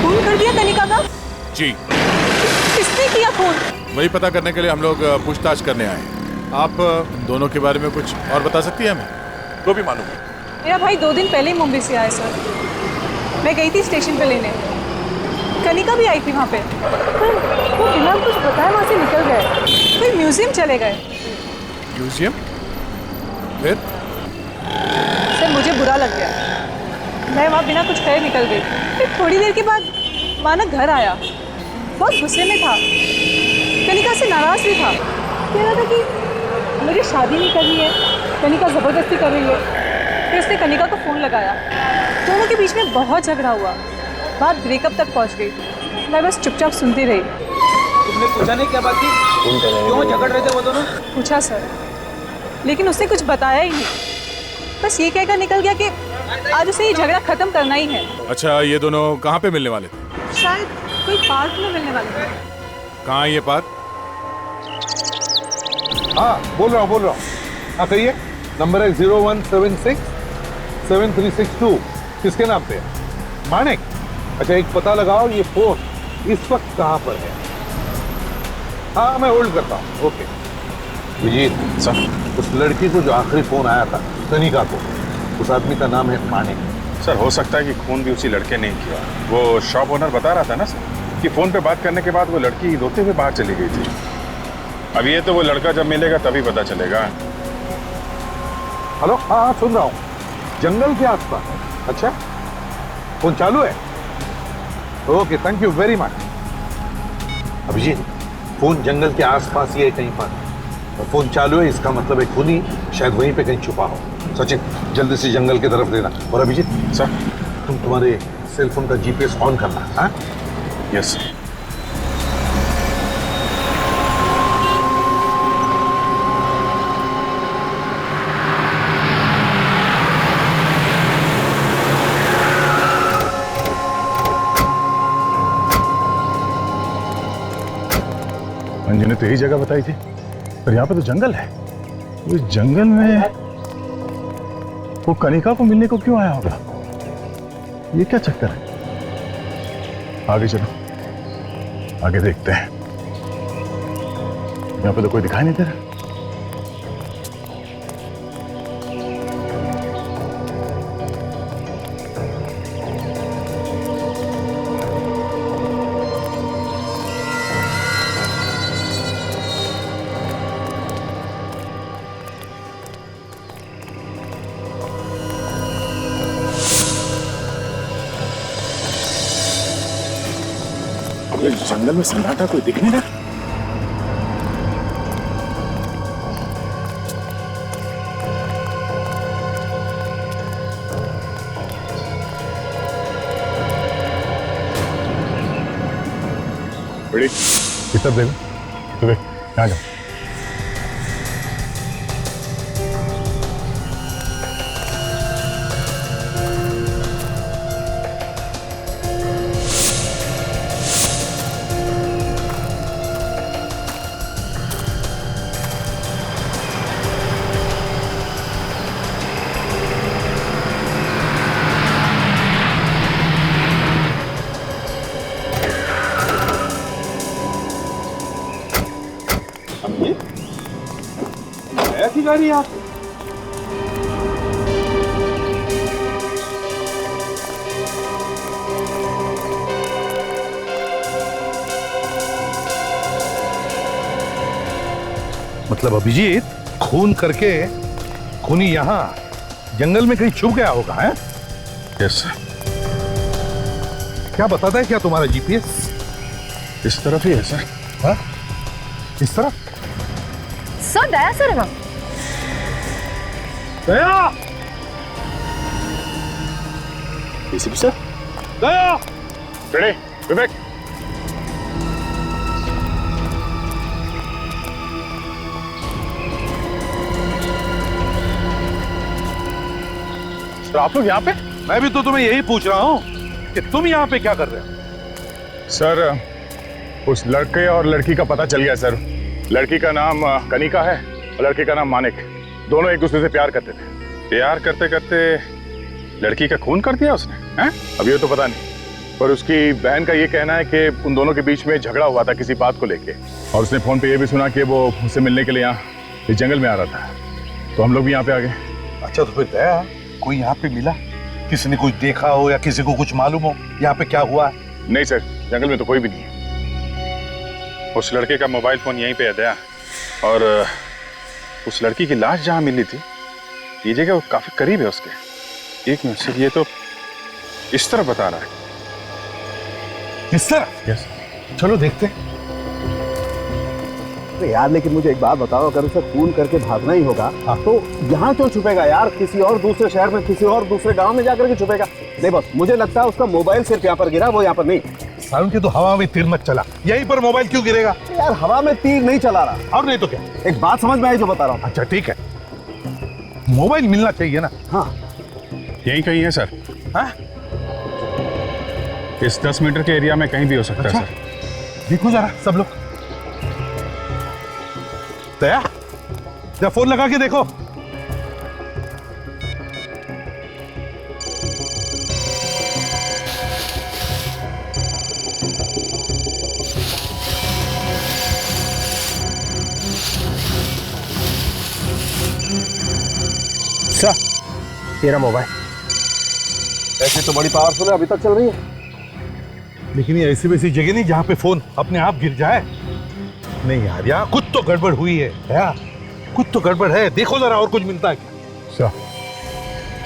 खून कर दिया कनिका का?
जी।
किसने किया खून?
वही पता करने के लिए हम लोग पूछताछ करने आए हैं। आप दोनों के बारे में कुछ और बता सकती हैं हमें? तो भी मालूम है।
मेरा भाई 2 दिन पहले ही मुंबई से आया सर। मैं गई थी स्टेशन पे लेने, कनिका भी आई थी वहाँ पे, पर वो बिना कुछ बताए वहाँ से निकल गए, कोई म्यूजियम चले गए।
म्यूजियम? फिर?
सर मुझे बुरा लग गया, मैं वहाँ बिना कुछ कहे निकल गई। फिर थोड़ी देर के बाद मानक घर आया, बहुत गुस्से में था, कनिका से नाराज भी था, कह रहा था कि मुझे शादी नहीं करनी है, कनिका ज़बरदस्ती कर रही है। फिर उसने कनिका को फ़ोन लगाया, दोनों के बीच में बहुत झगड़ा हुआ, बात ब्रेकअप तक पहुंच गई। मैं बस चुपचाप सुनती रही।
तुमने पूछा नहीं क्या बात थी? क्यों झगड़ रहे थे वो दोनों?
पूछा सर, लेकिन उसने कुछ बताया ही नहीं, बस ये कहकर निकल गया कि आज उसे ये झगड़ा खत्म करना ही है।
अच्छा, ये दोनों कहाँ पे मिलने वाले थे?
शायद कोई पार्क में मिलने वाले थे।
कहाँ है ये पार्क?
हाँ बोल रहा हूँ। हाँ कहिए। नंबर है 0176-7362। किसके नाम पे है? मानिक। अच्छा एक पता लगाओ, ये फोन इस वक्त कहाँ पर है? हाँ मैं होल्ड करता हूँ। ओके विजीत सर, उस लड़की को जो आखिरी फोन आया था कनिका को, उस आदमी का नाम है मानिक।
सर हो सकता है कि खून भी उसी लड़के ने किया। वो शॉप ओनर बता रहा था ना सर कि फोन पे बात करने के बाद वो लड़की रोते हुए बाहर चली गई थी। अब ये तो वो लड़का जब मिलेगा तभी पता चलेगा।
हेलो, हाँ सुन रहा हूँ। जंगल के आसपास? अच्छा फोन चालू है? Okay thank you very much. Abhijeet, phone जंगल के आसपास ही है कहीं पर, और फोन चालू है, इसका मतलब है खूनी शायद वहीं पे कहीं छुपा हो। सचिन जल्दी से जंगल की तरफ देना। और अभिजीत सर, तुम्हारे सेल फोन का जीपीएस ऑन करना। हाँ
यस सर। अंजू ने तो यही जगह बताई थी, पर यहाँ पे तो जंगल है। उस जंगल में वो कनिका को मिलने को क्यों आया होगा? ये क्या चक्कर है? आगे चलो, आगे देखते हैं। यहाँ पे तो कोई दिखाई नहीं दे रहा। ये जंगल में सन्नाटा, कोई दिख नहीं रहा। बड़ी इस तरफ देखो, तो देख यहाँ जाओ।
ऐसी गाड़ी आप मतलब अभिजीत खून करके खूनी यहाँ जंगल में कहीं छुप गया होगा, है?
यस।
क्या बताता है क्या तुम्हारा जीपीएस?
इस तरफ ही है सर।
हाँ? इस तरफ?
सर दया सर है।
Daya!
ACP sir.
Daya!
Ready, Vivek.
Sir आप लोग यहाँ पे? मैं भी तो तुम्हें यही पूछ रहा हूँ कि तुम यहाँ पे क्या कर रहे हो?
सर उस लड़के और लड़की का पता चल गया सर। लड़की का नाम कनिका है और लड़के का नाम मानिक। दोनों एक दूसरे से प्यार करते थे। प्यार करते करते लड़की का खून कर दिया उसने, हैं? अब ये तो पता नहीं, पर उसकी बहन का ये कहना है कि उन दोनों के बीच में झगड़ा हुआ था किसी बात को लेके, और उसने फोन पे ये भी सुना कि वो उससे मिलने के लिए यहाँ इस जंगल में आ रहा था। तो हम लोग भी यहाँ पे आ गए।
अच्छा तो फिर दया कोई यहाँ पे मिला? किसी ने कुछ देखा हो या किसी को कुछ मालूम हो यहाँ पे क्या हुआ?
नहीं सर, जंगल में तो कोई भी नहीं है। उस लड़के का मोबाइल फोन यहीं पे है दया, और उस लड़की की लाश जहाँ मिली थी ये जगह वो काफी करीब है उसके। एक मिनट सर, ये तो इस तरफ बता रहा है।
इस तरफ?
यस।
चलो देखते।
अरे यार लेकिन मुझे एक बात बताओ, अगर उसे खून करके भागना ही होगा तो यहाँ क्यों छुपेगा यार? किसी और दूसरे शहर में, किसी और दूसरे गांव में जाकर के छुपेगा। नहीं बस मुझे लगता है उसका मोबाइल सिर्फ यहाँ पर गिरा, वो यहाँ पर नहीं।
साउंड की तो हवा में तीर मत चला, यहीं पर मोबाइल क्यों गिरेगा?
यार हवा में तीर नहीं चला रहा।
और नहीं तो क्या?
एक बात समझ में आई जो बता रहा हूँ।
अच्छा ठीक है, मोबाइल मिलना चाहिए ना।
हाँ
यहीं कहीं है सर।
हाँ?
इस 10 मीटर के एरिया में कहीं भी हो सकता
अच्छा?
है सर।
देखो जरा सब लोग। दया जरा फोन लगा के देखो।
अच्छा तेरा मोबाइल ऐसे तो बड़ी पावरफुल है, अभी तक चल रही है।
लेकिन ये ऐसी वैसी जगह नहीं जहाँ पे फोन अपने आप गिर जाए। नहीं यार, यहाँ कुछ तो गड़बड़ हुई है यार, कुछ तो गड़बड़ है। देखो जरा और कुछ मिलता है क्या?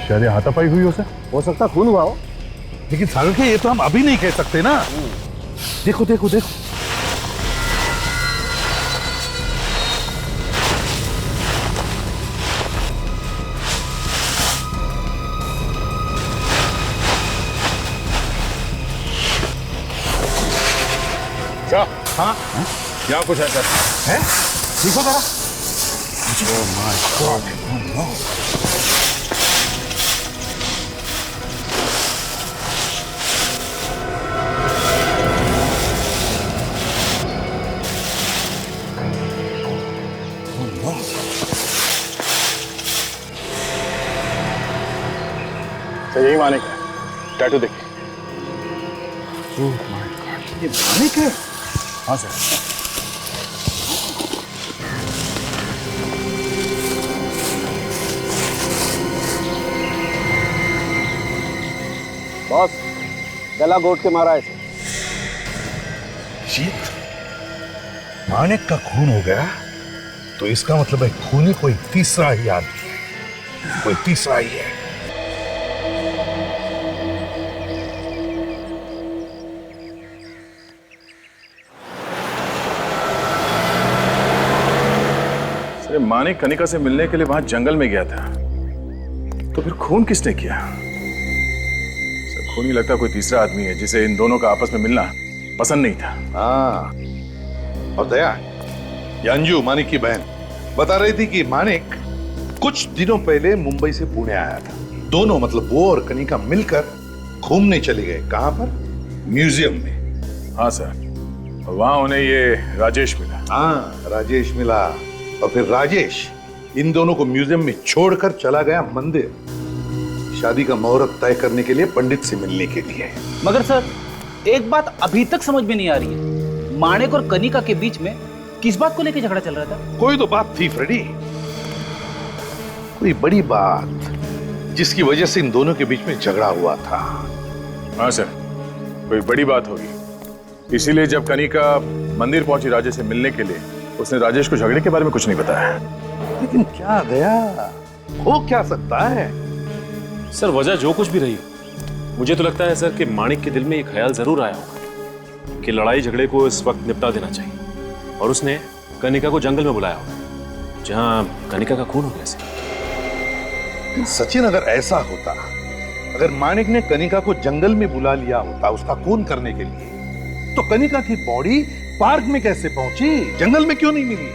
शायद ये हाथापाई हुई
हो सकता खून हुआ हो।
लेकिन सारुण के ये तो हम अभी नहीं कह सकते ना। देखो देखो देखो।
हाँ यहाँ कुछ है सर।
है? देखो जरा।
Oh my God. सर यही मानिक है, टैटू देखिए।
ओह माय गॉड, ये मानिक है?
हाँ सर।
बॉस गला घोट के मारा है।
जीत, मानिक का खून हो गया तो इसका मतलब है खूनी कोई तीसरा ही आदमी है, कोई तीसरा ही है।
मानिक कनिका से मिलने के लिए वहां जंगल में गया था, तो फिर खून किसने किया? सर खून ही लगता कोई तीसरा आदमी है जिसे इन दोनों का आपस में मिलना पसंद नहीं था।
हाँ, और दया, ये अंजू मानिक की बहन बता रही थी कि मानिक कुछ दिनों पहले मुंबई से पुणे आया था। दोनों मतलब वो और कनिका मिलकर घूमने चले गए। कहां पर? म्यूजियम में।
हाँ सर, वहां उन्हें ये राजेश मिला।
हाँ, राजेश मिला और फिर राजेश इन दोनों को म्यूजियम में छोड़कर चला गया मंदिर, शादी का मुहूर्त तय करने के लिए पंडित से मिलने के लिए।
मगर सर एक बात अभी तक समझ में नहीं आ रही है, माणिक और कनिका के बीच में किस बात को लेकर झगड़ा चल रहा था?
कोई तो बात थी फ्रेडी, कोई बड़ी बात जिसकी वजह से इन दोनों के बीच में झगड़ा हुआ था।
हाँ सर, कोई बड़ी बात होगी, इसीलिए जब कनिका मंदिर पहुंची राजेश से मिलने के लिए, उसने राजेश को झगड़े के बारे में कुछ नहीं बताया।
लेकिन क्या दया, हो क्या सकता है?
सर वजह जो कुछ भी रही, मुझे तो लगता है सर कि माणिक के दिल में एक ख्याल जरूर आया होगा कि लड़ाई झगड़े को इस वक्त निपटा देना चाहिए, और उसने कनिका को जंगल में बुलाया होगा जहां कनिका का खून हो गया।
सचिन, अगर ऐसा होता, अगर माणिक ने कनिका को जंगल में बुला लिया होता उसका खून करने के लिए, तो कनिका की बॉडी पार्क में कैसे पहुंची, जंगल में क्यों नहीं मिली?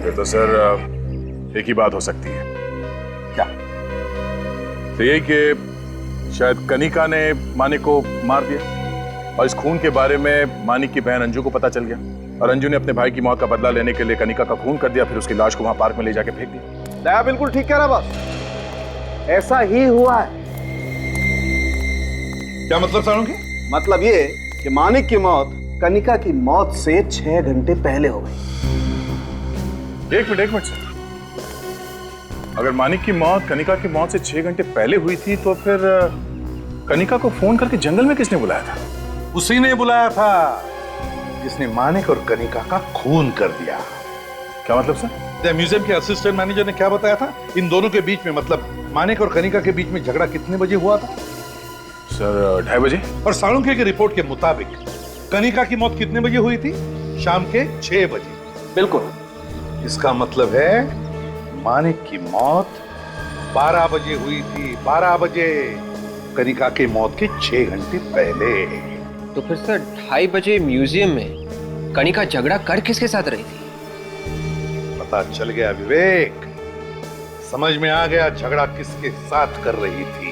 ये तो सर एक ही बात हो सकती है।
क्या?
तो यही कि शायद कनिका ने मानिक को मार दिया और इस खून के बारे में मानिक की बहन अंजू को पता चल गया, और अंजू ने अपने भाई की मौत का बदला लेने के लिए कनिका का खून कर दिया, फिर उसकी लाश को वहां पार्क में ले जाके फेंक दिया।
दया बिल्कुल ठीक कह रहा बॉस, ऐसा ही हुआ है।
क्या मतलब साळुंखे?
मतलब ये कि मानिक की मौत कनिका की मौत से 6 घंटे पहले हो गई।
एक मिनट सर, अगर मानिक की मौत कनिका की मौत से 6 घंटे पहले हुई थी, तो फिर कनिका को फोन करके जंगल में किसने बुलाया था?
उसी ने बुलाया था जिसने मानिक और कनिका का खून कर दिया।
क्या मतलब सर?
म्यूजियम के असिस्टेंट मैनेजर ने क्या बताया था? इन दोनों के बीच में, मतलब मानिक और कनिका के बीच में झगड़ा कितने बजे हुआ था?
सर 2:30 बजे।
और साळुंखे की रिपोर्ट के मुताबिक कनिका की मौत कितने बजे हुई थी? शाम के 6 बजे।
बिल्कुल।
इसका मतलब है मानिक की मौत 12 बजे हुई थी। 12 बजे, कनिका की मौत के 6 घंटे पहले।
तो फिर सर 2:30 बजे म्यूजियम में कनिका झगड़ा कर किसके साथ रही थी?
पता चल गया विवेक, समझ में आ गया झगड़ा किसके साथ कर रही थी।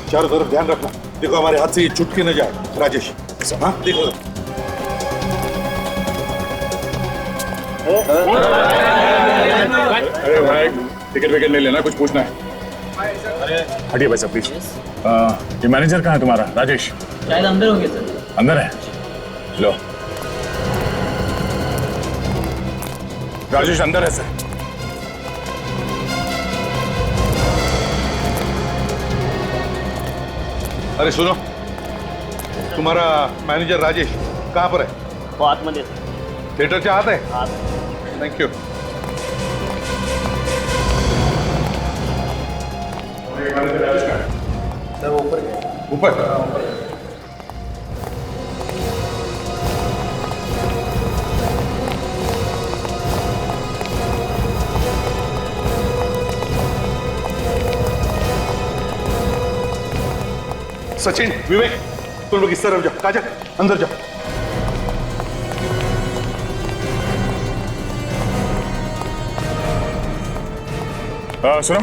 चारों तरफ ध्यान रखना, देखो हमारे हाथ से ये छूट के न जाए। राजेश, हाँ देखो।
अरे भाई, टिकट विकेट ले लेना, कुछ पूछना है। हटिए भाई साहब प्लीज। ये मैनेजर कहाँ है तुम्हारा, राजेश?
शायद अंदर होंगे सर।
अंदर है? लो, राजेश अंदर है सर।
अरे सुनो, तुम्हारा मैनेजर राजेश कहाँ पर है?
वो आत्मनिर्भर
थिएटर से आता है? Thank you.
सर वो ऊपर गए।
ऊपर? सचिन, विवेक, तुम लोग इस तरफ जाओ। काजल, अंदर जाओ।
सुनो,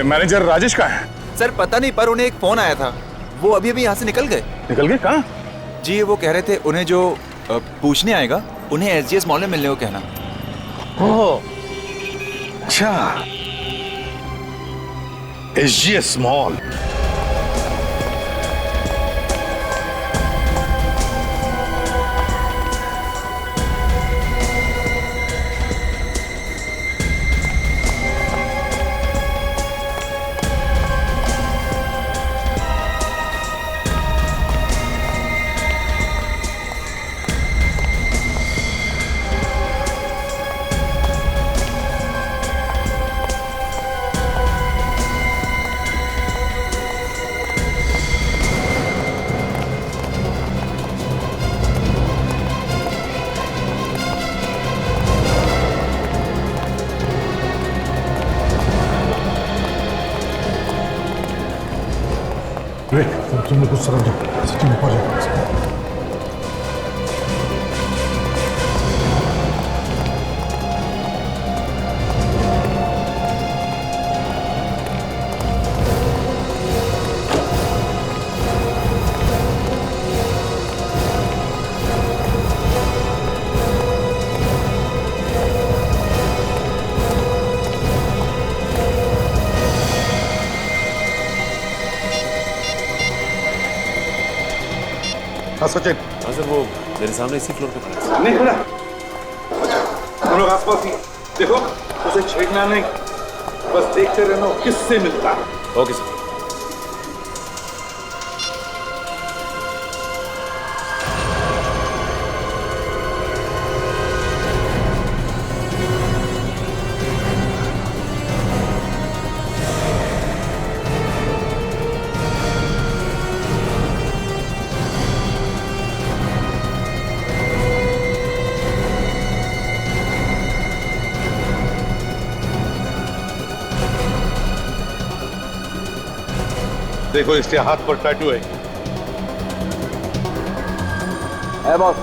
मैनेजर राजेश कहाँ है?
सर पता नहीं, पर उन्हें एक फोन आया था, वो अभी अभी यहाँ से निकल गए।
निकल गए? कहाँ?
जी वो कह रहे थे उन्हें जो पूछने आएगा उन्हें एसजीएस मॉल में मिलने को कहना।
ओह, अच्छा, एसजीएस मॉल।
तुमने कुछ समझो, सचिन ऊपर जाओ।
हाँ सचिन।
हाँ सर, वो मेरे सामने इसी फ्लोर पे खड़ा है।
नहीं खड़ा? अच्छा, तुम लोग आसपास ही देखो, उसे छेड़ना नहीं, बस देखते रहना किससे मिलता है।
Okay sir.
देखो इसके हाथ पर टैटू है।
बॉस,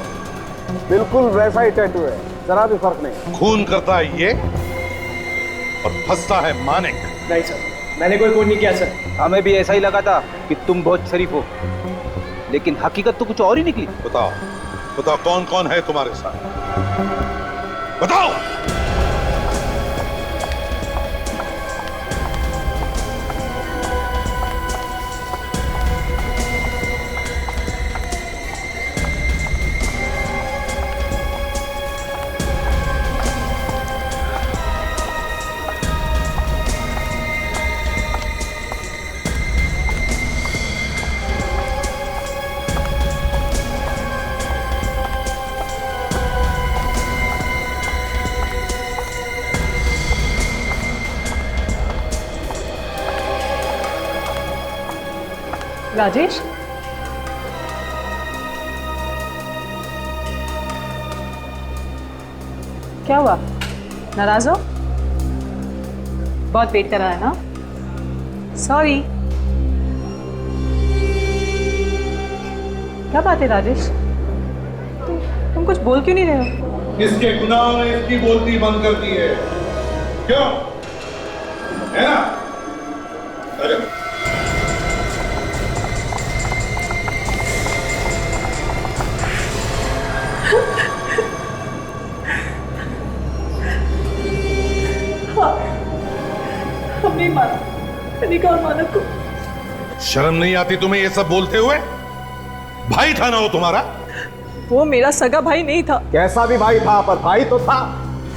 बिल्कुल वैसा ही टैटू है, जरा भी फर्क नहीं।
खून करता है ये और फंसता है मानिक।
नहीं सर, मैंने कोई खून नहीं किया सर।
हमें भी ऐसा ही लगा था कि तुम बहुत शरीफ हो, लेकिन हकीकत तो कुछ और ही निकली।
बताओ बताओ, कौन कौन है तुम्हारे साथ? बताओ।
राजेश, क्या हुआ? नाराज हो? बहुत वेट करा है ना? सॉरी। क्या बात है राजेश? तुम कुछ बोल क्यों नहीं रहे हो?
इसके गुनाहों ने इसकी बोलती बंद कर दी है। क्यों? है ना? अरे
हमने मारा कनिका और मानव को।
शर्म नहीं आती तुम्हें ये सब बोलते हुए? भाई था ना वो तुम्हारा?
वो मेरा सगा भाई नहीं था।
कैसा भी भाई था, पर भाई तो था।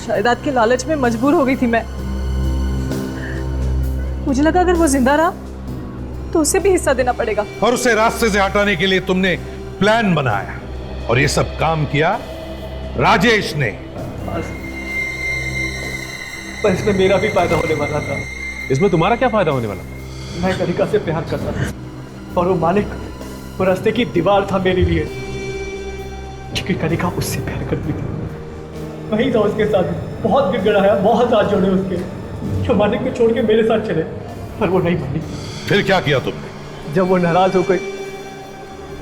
शायद के लालच में मजबूर हो गई थी मैं। मुझे लगा अगर वो जिंदा रहा तो उसे भी हिस्सा देना पड़ेगा।
और उसे रास्ते से हटाने के लिए तुमने प्लान बनाया और ये सब काम किया राजेश ने।
पर इसमें मेरा भी फायदा होने वाला था।
इसमें तुम्हारा क्या फायदा होने वाला?
मैं कनिका से प्यार करता था और वो मालिक वो रास्ते की दीवार था मेरे लिए, क्योंकि कनिका उससे प्यार करती थी। वही था उसके साथ, बहुत गिड़गिड़ाया, बहुत हाथ जोड़े उसके, जो मालिक को छोड़ के मेरे साथ चले, पर वो नहीं मानी।
फिर क्या किया तुमने?
जब वो नाराज हो गई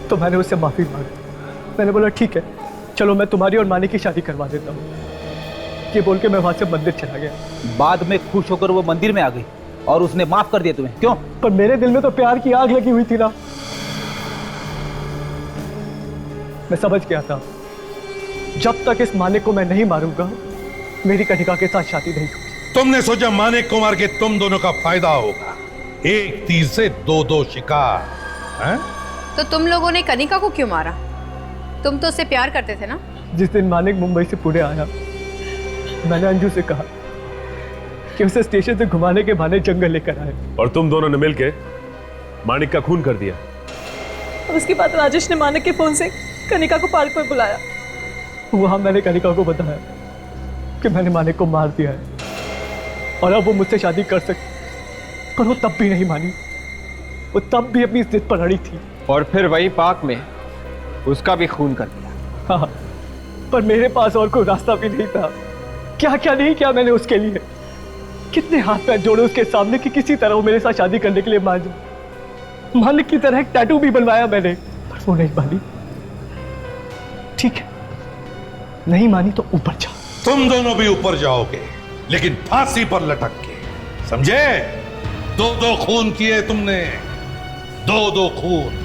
तो मैंने उससे माफी मांगी। मैंने बोला ठीक है, चलो मैं तुम्हारी और मानी की शादी करवा देता हूँ। ये बोल के मैं वहां से मंदिर चला गया।
बाद में खुश होकर वो मंदिर में आ गई और उसने माफ कर दिया तुम्हें। क्यों?
पर मेरे दिल में तो प्यार की आग लगी हुई थी ना। मैं समझ गया था जब तक इस मानिक को मैं नहीं मारूंगा मेरी कनिका के साथ शादी नहीं होगी।
तुमने सोचा मानिक को मार के तुम दोनों का फायदा होगा, एक तीर से दो शिकार है?
तो तुम लोगों ने कनिका को क्यों मारा? तुम तो उससे प्यार करते थे ना?
जिस दिन मानिक मुंबई से पुणे आया, मैंने अंजू से कहा कि उसे स्टेशन से घुमाने के बहाने जंगल लेकर आए,
और तुम दोनों ने मिलके मानिक का खून कर दिया।
और उसके बाद राजेश ने मानिक के फोन से कनिका को पार्क पर बुलाया।
वहां मैंने कनिका को बताया कि मैंने मानिक को मार दिया है और अब वो मुझसे शादी कर सकती, पर वो तब भी नहीं मानी। वो तब भी अपनी जिद पर अड़ी थी।
और फिर वही पार्क में उसका भी खून कर दिया।
हाँ, पर मेरे पास और कोई रास्ता भी नहीं था। क्या क्या नहीं किया मैंने उसके लिए, कितने हाथ पैर जोड़े उसके सामने कि किसी तरह वो मेरे साथ शादी करने के लिए मान जाए, मालिक की तरह एक टैटू भी बनवाया मैंने, पर वो नहीं मानी। ठीक है, नहीं मानी तो ऊपर जा।
तुम दोनों भी ऊपर जाओगे, लेकिन फांसी पर लटक के, समझे? 2-2 खून किए तुमने, 2-2 खून।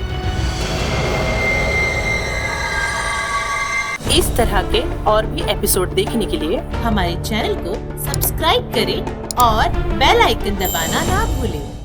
इस तरह के और भी एपिसोड देखने के लिए हमारे चैनल को सब्सक्राइब करें और बेल आइकन दबाना ना भूलें।